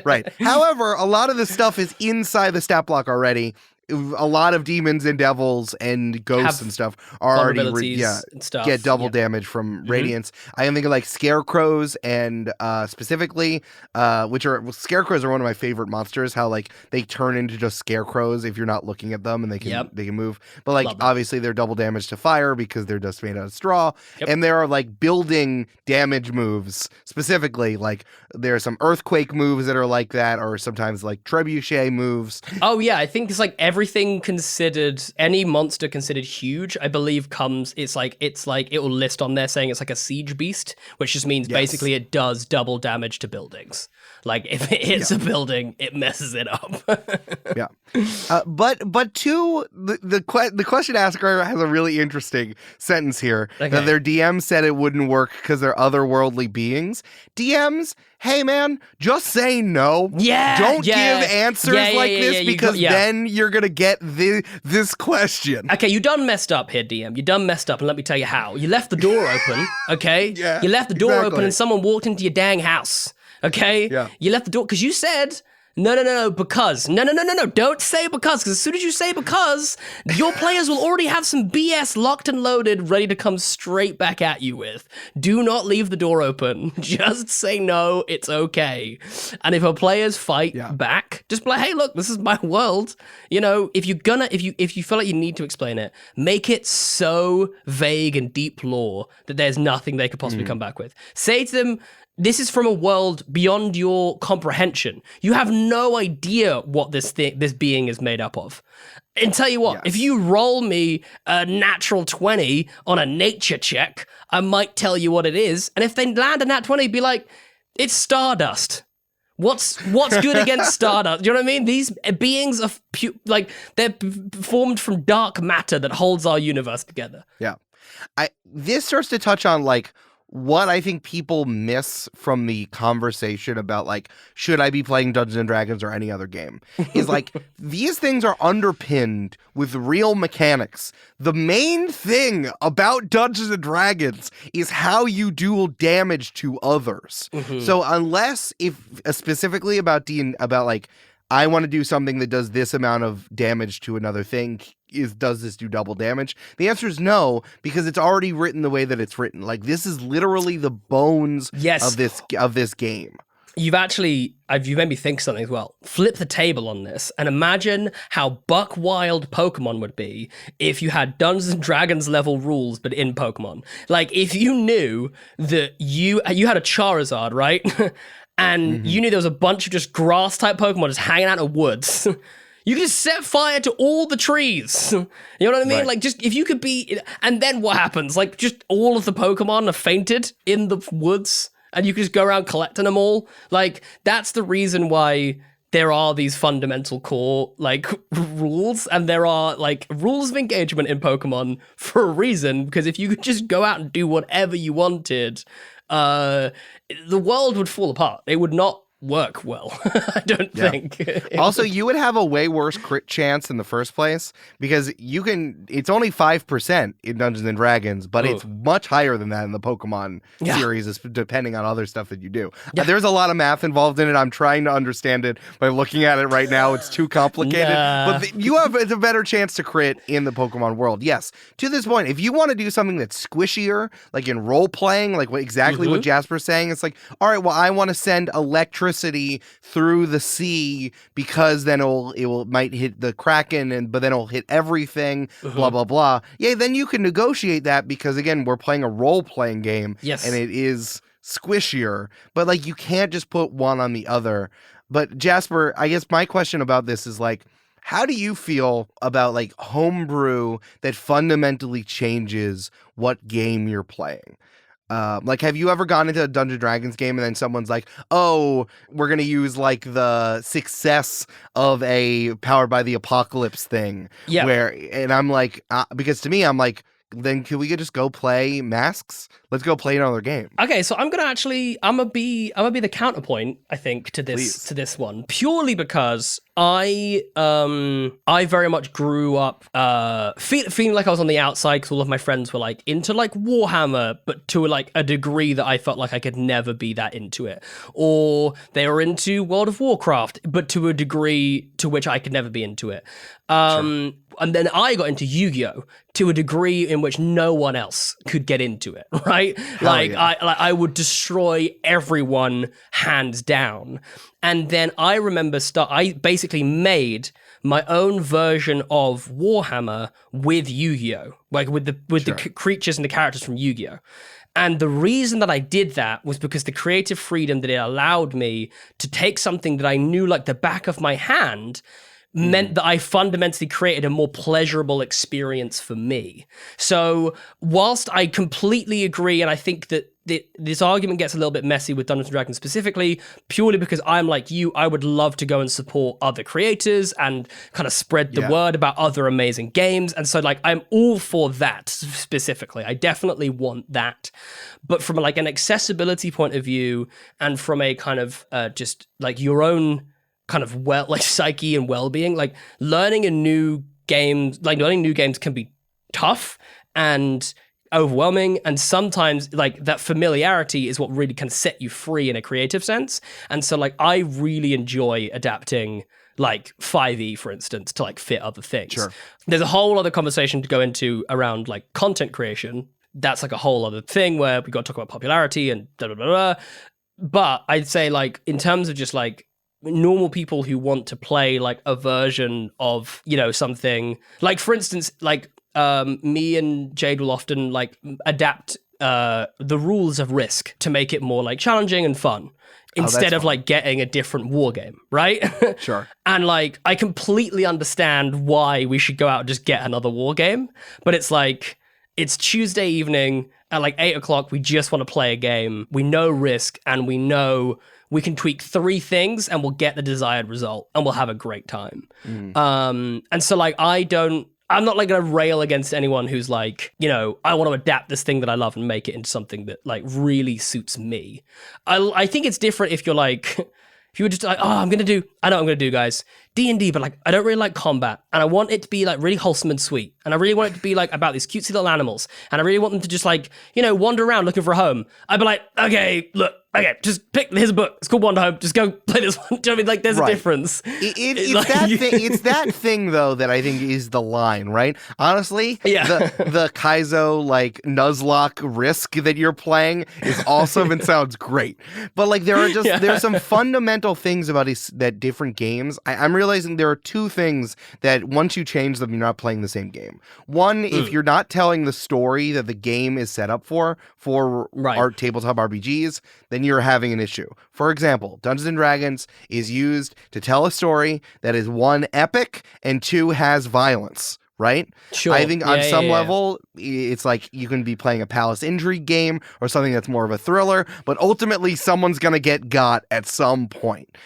Right. However, a lot of this stuff is inside the stat block already. A lot of demons and devils and ghosts and stuff are already and stuff. Get double damage from radiance. I am thinking like scarecrows and specifically, scarecrows are one of my favorite monsters. How like they turn into just scarecrows if you're not looking at them and they can move. But like obviously they're double damage to fire because they're just made out of straw. And there are like building damage moves specifically. Like there are some earthquake moves that are like that, or sometimes like trebuchet moves. Oh yeah, I think it's like everything considered, any monster considered huge, I believe it's like it will list on there saying it's like a siege beast, which just means basically it does double damage to buildings. Like if it hits a building, it messes it up. But to the question asker has a really interesting sentence here that their DM said it wouldn't work because they're otherworldly beings. DMs, hey man, just say no. Don't give answers like this because then you're gonna get this question. Okay, you done messed up here, DM. You done messed up, and let me tell you how. You left the door open, okay? You left the door open and someone walked into your dang house. Okay? You left the door because you said because. No. Don't say because as soon as you say because, your players will already have some BS locked and loaded, ready to come straight back at you with. Do not leave the door open. Just say no, it's okay. And if our players fight back, just be like, hey, look, this is my world. You know, if you feel like you need to explain it, make it so vague and deep lore that there's nothing they could possibly come back with. Say to them, this is from a world beyond your comprehension. You have no idea what this being is made up of. And tell you what, if you roll me a natural 20 on a nature check, I might tell you what it is. And if they land a nat 20, be like, it's stardust. What's good against stardust? Do you know what I mean? These beings are they're formed from dark matter that holds our universe together. Yeah. This starts to touch on like what I think people miss from the conversation about like, should I be playing Dungeons and Dragons or any other game, is like these things are underpinned with real mechanics. The main thing about Dungeons and Dragons is how you deal damage to others. So unless specifically about like, I want to do something that does this amount of damage to another thing, does this do double damage? The answer is no, because it's already written the way that it's written. Like, this is literally the bones of this game. You've made me think something as well. Flip the table on this and imagine how buck wild Pokemon would be if you had Dungeons and Dragons level rules, but in Pokemon. Like, if you knew that you had a Charizard, right? And you knew there was a bunch of just grass-type Pokemon just hanging out in the woods. You could just set fire to all the trees. You know what I mean? Like, just if you could be... And then what happens? Like, just all of the Pokemon are fainted in the woods, and you can just go around collecting them all. Like, that's the reason why there are these fundamental core, like, rules, and there are, like, rules of engagement in Pokemon for a reason, because if you could just go out and do whatever you wanted... the world would fall apart. It would not work well. I don't Yeah. think. Also, you would have a way worse crit chance in the first place because it's only 5% in Dungeons and Dragons, but it's much higher than that in the Pokemon series, depending on other stuff that you do. There's a lot of math involved in it. I'm trying to understand it by looking at it right now. It's too complicated, but you have a better chance to crit in the Pokemon world. Yes. To this point, if you want to do something that's squishier, like in role playing, like exactly what Jasper's saying, it's like, all right, well, I want to send electricity through the sea because then it might hit the Kraken but then it'll hit everything, blah blah blah. Yeah, then you can negotiate that because again, we're playing a role-playing game and it is squishier, but like you can't just put one on the other. But Jasper, I guess my question about this is like, how do you feel about like homebrew that fundamentally changes what game you're playing? Like, have you ever gone into a Dungeons & Dragons game and then someone's like, oh, we're going to use like the success of a Powered by the Apocalypse thing. Yeah. And I'm like, because to me, I'm like, then can we just go play Masks? Let's go play another game. Okay, so I'm gonna be the counterpoint, I think, to this one, purely because I very much grew up feeling like I was on the outside because all of my friends were like into like Warhammer, but to like a degree that I felt like I could never be that into it, or they were into World of Warcraft, but to a degree to which I could never be into it. Sure. And then I got into Yu-Gi-Oh! To a degree in which no one else could get into it, right? I would destroy everyone hands down. And then I remember I basically made my own version of Warhammer with Yu-Gi-Oh! Like with the creatures and the characters from Yu-Gi-Oh! And the reason that I did that was because the creative freedom that it allowed me to take something that I knew like the back of my hand meant that I fundamentally created a more pleasurable experience for me. So whilst I completely agree, and I think that this argument gets a little bit messy with Dungeons & Dragons specifically, purely because I'm like you, I would love to go and support other creators and kind of spread the word about other amazing games. And so like, I'm all for that specifically. I definitely want that. But from like an accessibility point of view and from a kind of just like your own kind of psyche and well-being, like learning new games can be tough and overwhelming, and sometimes like that familiarity is what really can set you free in a creative sense. And so like I really enjoy adapting like 5e, for instance, to like fit other things. Sure. There's a whole other conversation to go into around like content creation. That's like a whole other thing where we got to talk about popularity and blah, blah, blah, blah. But I'd say like in terms of just like normal people who want to play like a version of, you know, something like, for instance, like me and Jade will often like adapt the rules of Risk to make it more like challenging and fun instead of like getting a different war game, right? Sure. And like I completely understand why we should go out and just get another war game, but it's like it's Tuesday evening at like 8:00. We just want to play a game. We know Risk and we know we can tweak 3 things and we'll get the desired result and we'll have a great time. And so like I'm not like gonna rail against anyone who's like, you know, I want to adapt this thing that I love and make it into something that like really suits me. I think it's different if you're like, if you were just like, oh, I know what I'm gonna do, guys. D&D, but like I don't really like combat, and I want it to be like really wholesome and sweet, and I really want it to be like about these cutesy little animals, and I really want them to just like, you know, wander around looking for a home. I'd be like, okay, just pick, here's a book, it's called Wander Home, just go play this one. Do you know what I mean? Like there's a difference. It's that thing though that I think is the line, right? Honestly, the Kaizo like Nuzlocke Risk that you're playing is awesome and sounds great, but like there's some fundamental things about that different games. I'm realizing there are 2 things that once you change them, you're not playing the same game. One, if you're not telling the story that the game is set up for our tabletop RPGs, then you're having an issue. For example, Dungeons & Dragons is used to tell a story that is 1, epic, and 2, has violence. Right? Sure. I think on some level, it's like you can be playing a palace intrigue game or something that's more of a thriller, but ultimately someone's going to get got at some point.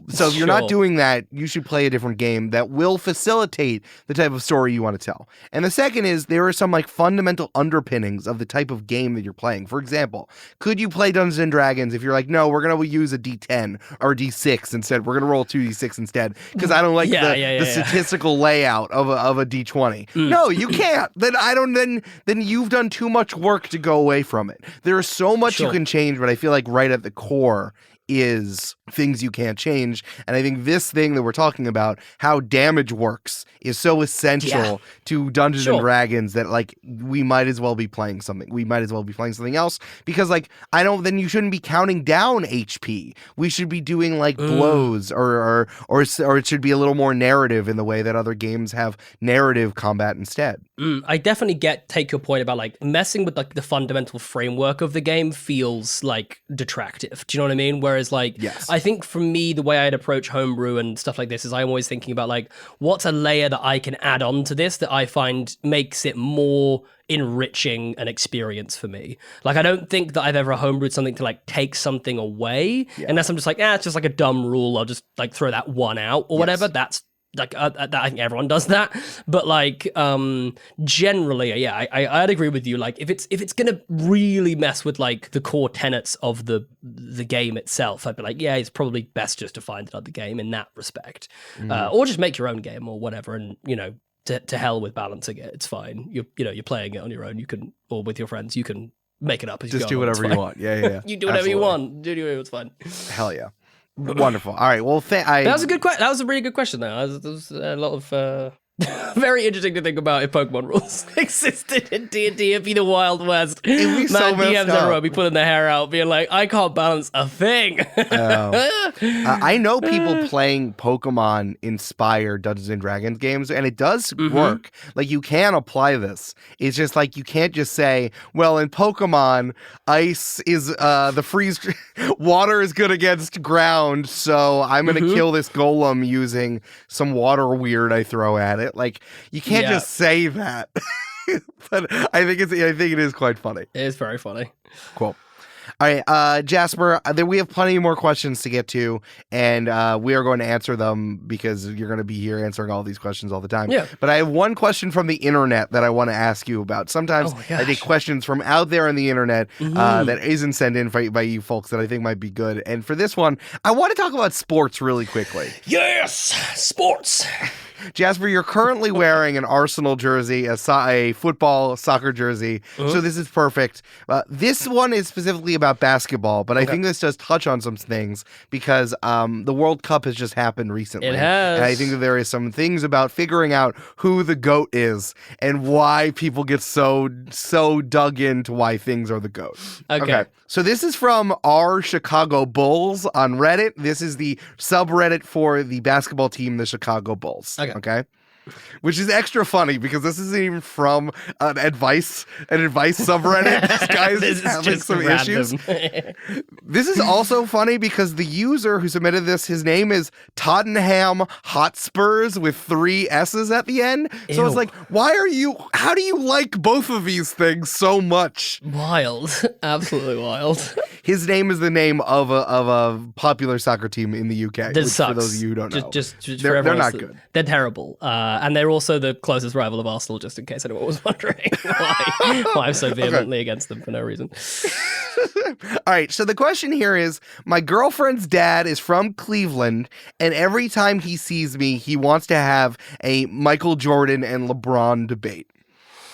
So if you're not Sure. doing that, you should play a different game that will facilitate the type of story you want to tell. And the second is there are some like fundamental underpinnings of the type of game that you're playing. For example, could you play Dungeons and Dragons if you're like, no, we're going to use a D10 or a D6 instead. We're going to roll 2D6 instead because I don't like the statistical layout of a D20. No, you can't. Then you've done too much work to go away from it. There is so much you can change, but I feel like right at the core is things you can't change. And I think this thing that we're talking about, how damage works, is so essential to Dungeons and Dragons that like we might as well be playing something. We might as well be playing something else because like then you shouldn't be counting down HP. We should be doing like blows or it should be a little more narrative in the way that other games have narrative combat instead. I definitely take your point about like messing with like the fundamental framework of the game feels like detractive. Do you know what I mean? Whereas like, I think for me, the way I'd approach homebrew and stuff like this is I'm always thinking about like, what's a layer that I can add on to this that I find makes it more enriching an experience for me. Like, I don't think that I've ever homebrewed something to like take something away unless I'm just like, it's just like a dumb rule. I'll just like throw that one out or whatever. That's like I think everyone does that, but like generally, I'd agree with you. Like if it's gonna really mess with like the core tenets of the game itself, I'd be like, it's probably best just to find another game in that respect, or just make your own game or whatever, and to hell with balancing it. It's fine. You're playing it on your own. You can, or with your friends, you can make it up as you go. Just do whatever you want. Yeah. You do whatever you want. It's fine. Hell yeah. Wonderful. All right. Well, that was a good question. That was a really good question, though. There was a lot of very interesting to think about if Pokemon rules existed in D&D. It'd be the Wild West. It'd be so messed DMs up. everywhere be pulling their hair out, being like, I can't balance a thing. I know people playing Pokemon-inspired Dungeons and Dragons games, and it does work. Like, you can apply this. It's just like, you can't just say, well, in Pokemon, ice is the freeze... water is good against ground, so I'm going to kill this golem using some water weird I throw at it. Like, you can't just say that. But I think it is quite funny. It is very funny. Cool. All right, Jasper, we have plenty more questions to get to, and we are going to answer them because you're going to be here answering all these questions all the time. Yeah. But I have one question from the internet that I want to ask you about. Sometimes I take questions from out there on the internet that isn't sent in by you folks that I think might be good. And for this one, I want to talk about sports really quickly. Yes! Sports! Jasper, you're currently wearing an Arsenal jersey, a soccer jersey, so this is perfect. This one is specifically about basketball, but I think this does touch on some things because the World Cup has just happened recently. It has. And I think that there is some things about figuring out who the GOAT is and why people get so dug into why things are the GOAT. Okay. So this is from our Chicago Bulls on Reddit. This is the subreddit for the basketball team, the Chicago Bulls. Okay. Which is extra funny because this isn't even from an advice subreddit. This guy is having some issues. This is also funny because the user who submitted this, his name is Tottenham Hotspurs with 3 S's at the end. So it's like, how do you like both of these things so much? Wild. Absolutely wild. His name is the name of a popular soccer team in the UK. This sucks. For those of you who don't know. They're not good. They're terrible. And they're also the closest rival of Arsenal, just in case anyone was wondering why I'm so vehemently against them for no reason. All right, so the question here is, my girlfriend's dad is from Cleveland, and every time he sees me, he wants to have a Michael Jordan and LeBron debate.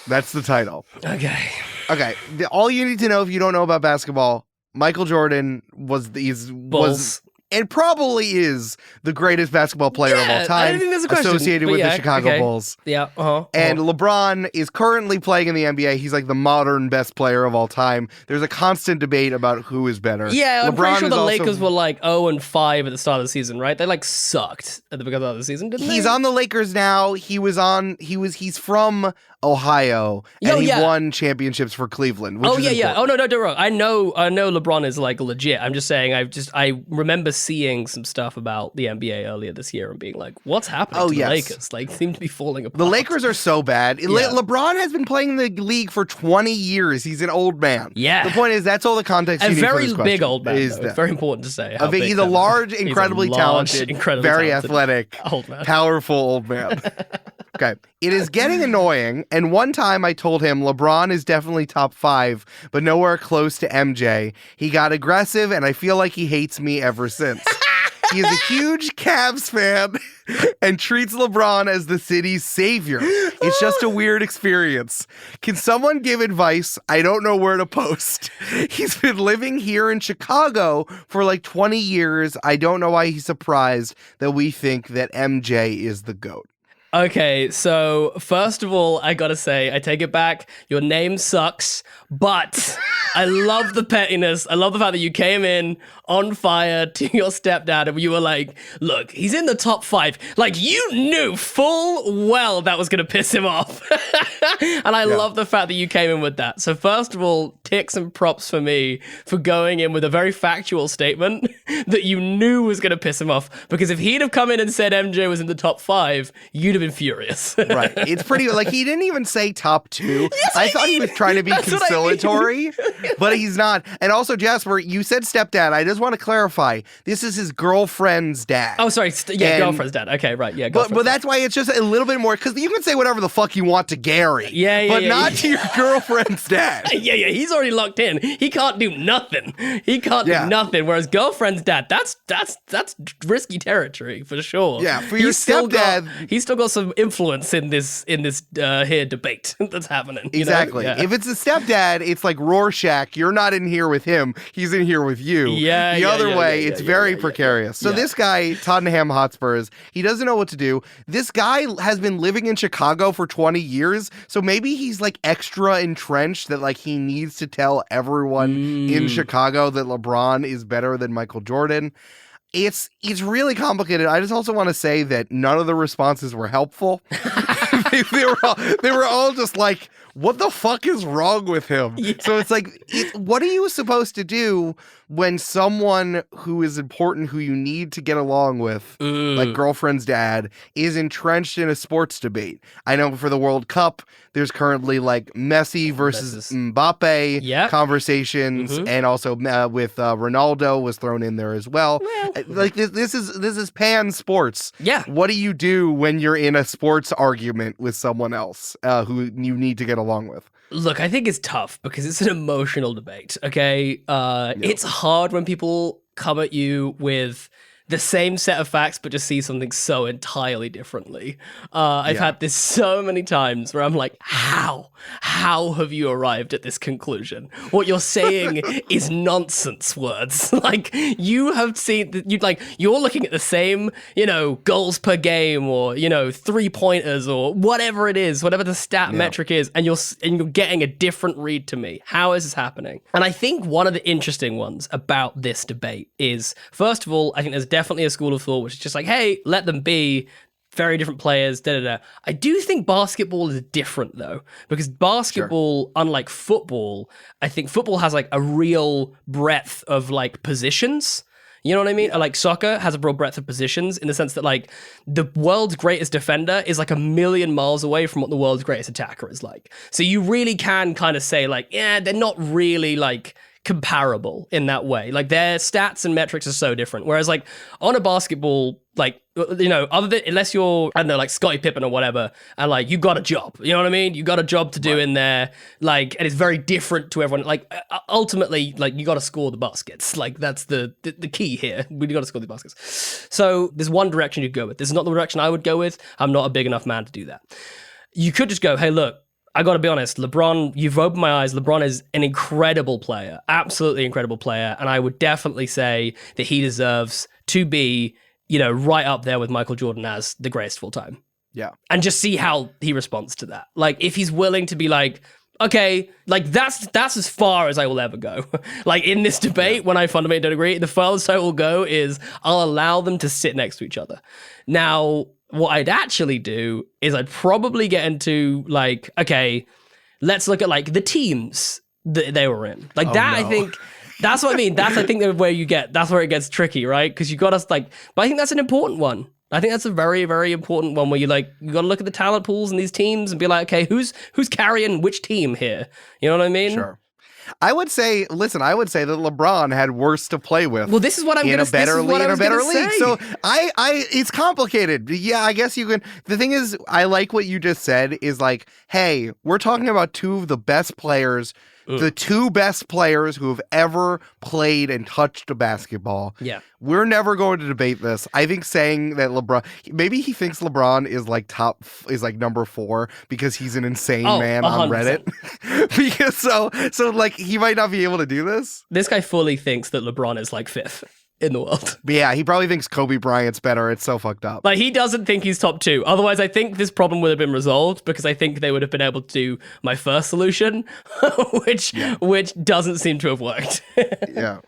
That's the title. Okay. All you need to know if you don't know about basketball, Michael Jordan was and probably is the greatest basketball player of all time, associated with the Chicago Bulls. Yeah. And LeBron is currently playing in the NBA. He's like the modern best player of all time. There's a constant debate about who is better. Yeah, I'm pretty sure the Lakers were like 0-5 at the start of the season, right? They like sucked at the beginning of the season, didn't they? He's on the Lakers now. He's from Ohio, and he won championships for Cleveland. Oh, no, don't wrong. I know LeBron is like legit. I'm just saying, I remember seeing some stuff about the NBA earlier this year and being like, what's happening to the yes. Lakers? Like, seem to be falling apart. The Lakers are so bad. LeBron has been playing in the league for 20 years. He's an old man. Yeah. The point is, that's all the context you need for this very big old man, is though. It's very important to say. He's a large, incredibly talented, very athletic, old man. powerful old man. Okay. It is getting annoying, and one time I told him LeBron is definitely top 5, but nowhere close to MJ. He got aggressive, and I feel like he hates me ever since. He is a huge Cavs fan and treats LeBron as the city's savior. It's just a weird experience. Can someone give advice? I don't know where to post. He's been living here in Chicago for like 20 years. I don't know why he's surprised that we think that MJ is the GOAT. Okay, so first of all, I gotta say, I take it back. Your name sucks, but I love the pettiness. I love the fact that you came in on fire to your stepdad and you were like, look, he's in the top 5. Like, you knew full well that was gonna piss him off. And I love the fact that you came in with that. So first of all, ticks and props for me for going in with a very factual statement that you knew was gonna piss him off. Because if he'd have come in and said MJ was in the top 5, you'd have been furious. Right. It's pretty, like, he didn't even say top 2. Yes, I thought he was trying to be conciliatory, but he's not. And also, Jasper, you said stepdad. I just want to clarify. This is his girlfriend's dad. Oh, sorry. Girlfriend's dad. Okay, right. Yeah, but that's why it's just a little bit more, because you can say whatever the fuck you want to Gary. But not to your girlfriend's dad. Yeah. He's already locked in. He can't do nothing. He can't do nothing. Whereas girlfriend's dad, that's risky territory for sure. Yeah, for your stepdad. He's still got some influence in this here debate that's happening. Exactly. Yeah. If it's a stepdad, it's like Rorschach. You're not in here with him. He's in here with you. The other way, it's very precarious. So this guy, Tottenham Hotspurs, he doesn't know what to do. This guy has been living in Chicago for 20 years. So maybe he's like extra entrenched that like he needs to tell everyone in Chicago that LeBron is better than Michael Jordan. It's really complicated. I just also want to say that none of the responses were helpful. they were all just like, what the fuck is wrong with him? Yeah. So it's like, what are you supposed to do when someone who is important, who you need to get along with, like girlfriend's dad, is entrenched in a sports debate? I know for the World Cup, there's currently like Messi versus Mbappe conversations, and also with Ronaldo was thrown in there as well. Like this is pan sports. Yeah. What do you do when you're in a sports argument with someone else who you need to get along with? Look, I think it's tough because it's an emotional debate, okay? It's hard when people come at you with the same set of facts but just see something so entirely differently. I've had this so many times where I'm like, how have you arrived at this conclusion? What you're saying is nonsense words. Like, you have seen, you're looking at the same, goals per game or, 3-pointers or whatever it is, whatever the stat metric is, and you're getting a different read to me. How is this happening? And I think one of the interesting ones about this debate is, first of all, I think there's definitely a school of thought which is just like, hey, let them be very different players, I do think basketball is different though, because basketball, unlike football, I think football has like a real breadth of like positions. You know what I mean? Like soccer has a broad breadth of positions in the sense that like the world's greatest defender is like a million miles away from what the world's greatest attacker is like. So you really can kind of say like, yeah, they're not really like comparable in that way. Like their stats and metrics are so different. Whereas like on a basketball, like, other than, unless you're, I don't know, like Scottie Pippen or whatever, and like you got a job, you know what I mean? You got a job to do in there, like, and it's very different to everyone. Like ultimately, like you got to score the baskets. Like that's the key here. We got to score the baskets. So there's one direction you go with. This is not the direction I would go with. I'm not a big enough man to do that. You could just go, hey, look, I got to be honest, LeBron, you've opened my eyes. LeBron is an incredible player, absolutely incredible player. And I would definitely say that he deserves to be, right up there with Michael Jordan as the greatest of all time. Yeah. And just see how he responds to that. Like, if he's willing to be like, okay, like that's as far as I will ever go. Like in this debate, when I fundamentally don't agree, the farthest I will go is I'll allow them to sit next to each other. Now, what I'd actually do is I'd probably get into like, okay, let's look at like the teams that they were in. Like I think That's what I mean. I think that's where it gets tricky, right? Because you got us but I think that's an important one. I think that's a very, very important one where you got to look at the talent pools in these teams and be like, okay, who's carrying which team here? You know what I mean? Sure. I would say that LeBron had worse to play with. Well, this is what I'm going to say. In a better league. So it's complicated. Yeah, I guess you can. The thing is, I like what you just said is like, hey, we're talking about two of the best players, the two best players who have ever played and touched a basketball. Yeah. We're never going to debate this. I think saying that maybe he thinks LeBron is like number 4 because he's an insane man 100%. On Reddit. Because so like he might not be able to do this. This guy fully thinks that LeBron is like 5th in the world. But yeah, he probably thinks Kobe Bryant's better. It's so fucked up. Like, he doesn't think he's top 2. Otherwise, I think this problem would have been resolved because I think they would have been able to do my first solution, which doesn't seem to have worked. Yeah.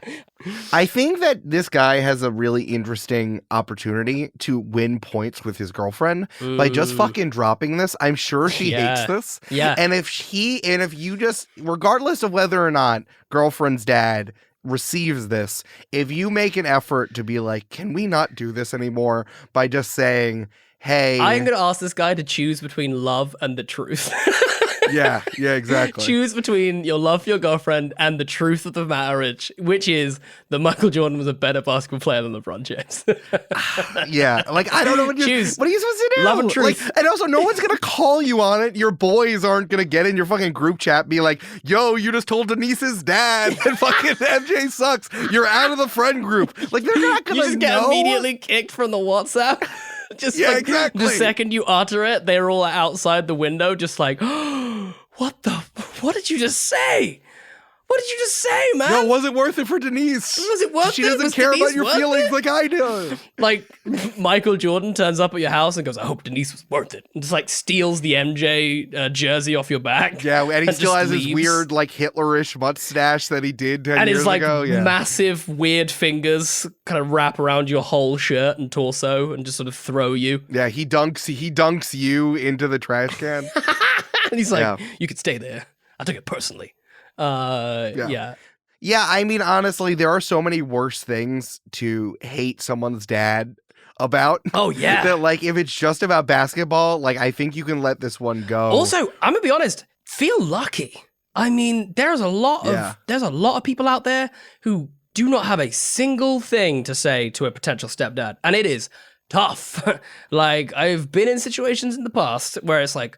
I think that this guy has a really interesting opportunity to win points with his girlfriend by just fucking dropping this. I'm sure she hates this. Yeah. And if you just, regardless of whether or not girlfriend's dad receives this, if you make an effort to be like, can we not do this anymore, by just saying, hey, I'm going to ask this guy to choose between love and the truth. yeah, exactly. Choose between your love for your girlfriend and the truth of the matter, which is that Michael Jordan was a better basketball player than LeBron James. Yeah, like, I don't know what are you supposed to do? Love and truth. Like, and also, no one's gonna call you on it. Your boys aren't gonna get in your fucking group chat and be like, yo, you just told Denise's dad that fucking MJ sucks. You're out of the friend group. Like, they're not gonna You just get immediately kicked from the WhatsApp. Just exactly. The second you utter it, they're all outside the window, just like, what did you just say? What did you just say, man? No, was it worth it for Denise? Was it worth it? She doesn't care about your feelings like I do. Like, Michael Jordan turns up at your house and goes, I hope Denise was worth it. And just like steals the MJ jersey off your back. Yeah, and he still has his weird, like, Hitlerish mustache that he did 10 years ago. And his massive, weird fingers kind of wrap around your whole shirt and torso and just sort of throw you. Yeah, he dunks you into the trash can. And he's like, you could stay there. I took it personally. Yeah, I mean, honestly, there are so many worse things to hate someone's dad about. Oh, yeah. That, like, if it's just about basketball, like, I think you can let this one go. Also, I'm gonna be honest, feel lucky. I mean, there's a lot of people out there who do not have a single thing to say to a potential stepdad, and it is tough. Like, I've been in situations in the past where it's like,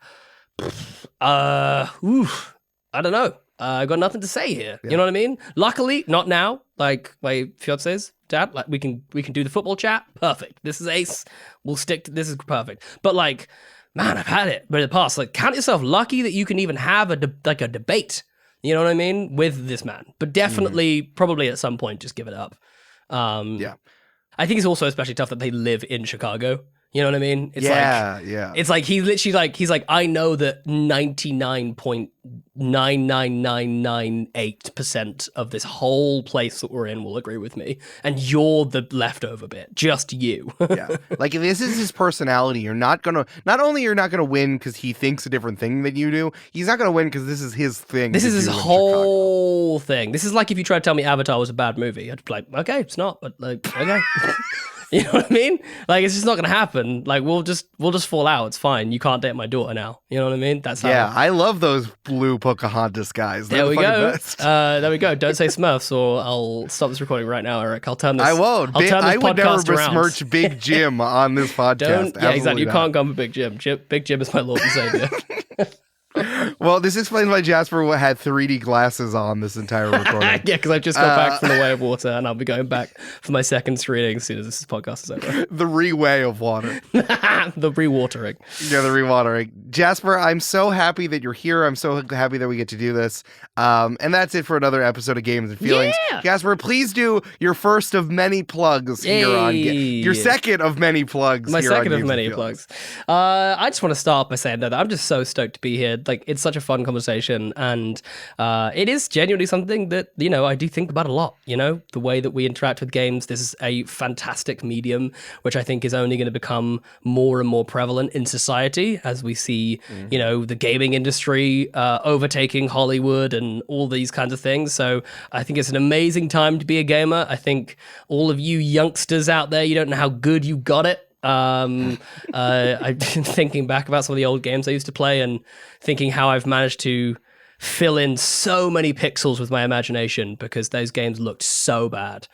I don't know. I got nothing to say here. Yeah. You know what I mean? Luckily, not now. Like, my fiance's dad, like, we can do the football chat. Perfect. This is ace. We'll stick to this. Is perfect. But like, man, I've had it. But in the past, like, count yourself lucky that you can even have a debate. You know what I mean? With this man. But definitely, probably at some point, just give it up. I think it's also especially tough that they live in Chicago. You know what I mean? It's It's like he's literally he's like, I know that 99.99998% of this whole place that we're in will agree with me, and you're the leftover bit, just you. Yeah, like, if this is his personality, not only you're not gonna win because he thinks a different thing than you do, he's not gonna win because this is his thing. This is his whole thing. This is like if you try to tell me Avatar was a bad movie, I'd be like, okay, it's not, but like, okay. You know what I mean? Like, it's just not gonna happen. Like, we'll just fall out. It's fine. You can't date my daughter now. You know what I mean? That's how. Yeah, I love those blue Pocahontas guys. They're there we go. Best. There we go. Don't say Smurfs, or I'll stop this recording right now, Eric. I'll turn this. I won't. I would never besmirch Big Jim on this podcast. Exactly. You can't come for Big Jim. Big Jim is my Lord and Savior. Well, this explains why Jasper had 3D glasses on this entire recording. Yeah, because I've just got back from the Way of Water, and I'll be going back for my second screening as soon as this podcast is over. The re-way of water. The re-watering. Yeah, the re-watering. Jasper, I'm so happy that you're here. I'm so happy that we get to do this. And that's it for another episode of Games and Feelings. Yeah! Jasper, please do your first of many plugs here on your second of many plugs. My here second on of many plugs. I just want to start by saying that I'm just so stoked to be here. Like, it's such a fun conversation, and it is genuinely something that, you know, I do think about a lot. You know, the way that we interact with games. This is a fantastic medium, which I think is only going to become more and more prevalent in society as we see, you know, the gaming industry overtaking Hollywood and all these kinds of things. So I think it's an amazing time to be a gamer. I think all of you youngsters out there, you don't know how good you got it. I've been thinking back about some of the old games I used to play and thinking how I've managed to fill in so many pixels with my imagination because those games looked so bad.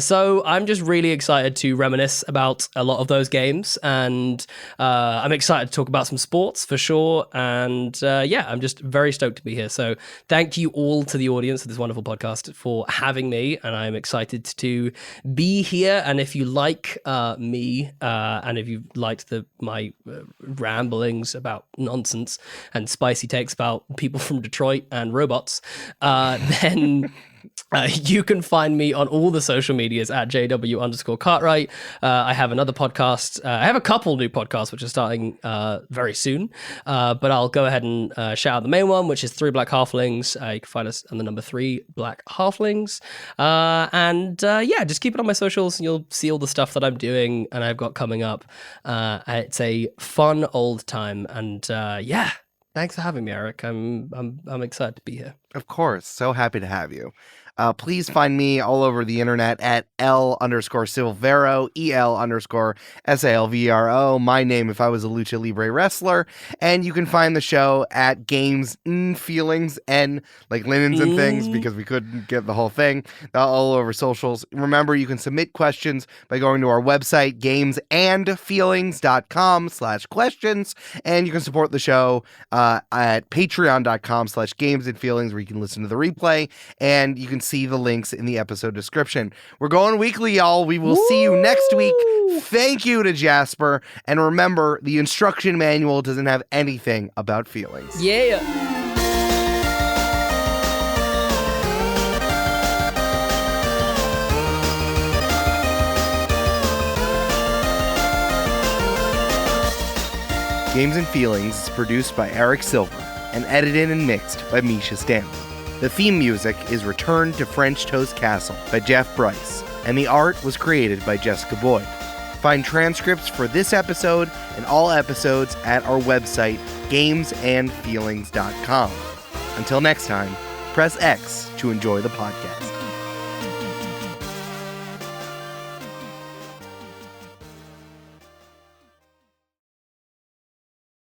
So I'm just really excited to reminisce about a lot of those games, and I'm excited to talk about some sports for sure. And yeah, I'm just very stoked to be here. So thank you all to the audience of this wonderful podcast for having me, and I'm excited to be here. And if you like me, and if you liked my ramblings about nonsense and spicy takes about people from Detroit and robots, then you can find me on all the social medias at JW_Cartwright. I have another podcast. I have a couple new podcasts which are starting very soon, but I'll go ahead and shout out the main one, which is 3 Black Halflings. You can find us on the number 3 Black Halflings. And yeah, just keep it on my socials and you'll see all the stuff that I'm doing and I've got coming up. It's a fun old time, and yeah. Thanks for having me, Eric. I'm excited to be here. Of course. So happy to have you. Please find me all over the internet at L_Silvero, EL_SALVRO, my name if I was a Lucha Libre wrestler. And you can find the show at Games Feelings, N, like linens and things, because we couldn't get the whole thing, all over socials. Remember, you can submit questions by going to our website, gamesandfeelings.com/questions. And you can support the show at patreon.com/gamesandfeelings, where you can listen to the replay. And you can see the links in the episode description. We're going weekly, y'all. We will see you next week. Thank you to Jasper. And remember, the instruction manual doesn't have anything about feelings. Yeah. Games and Feelings is produced by Eric Silver and edited and mixed by Mischa Stanton. The theme music is Return to French Toast Castle by Jeff Bryce, and the art was created by Jessica Boyd. Find transcripts for this episode and all episodes at our website, gamesandfeelings.com. Until next time, press X to enjoy the podcast.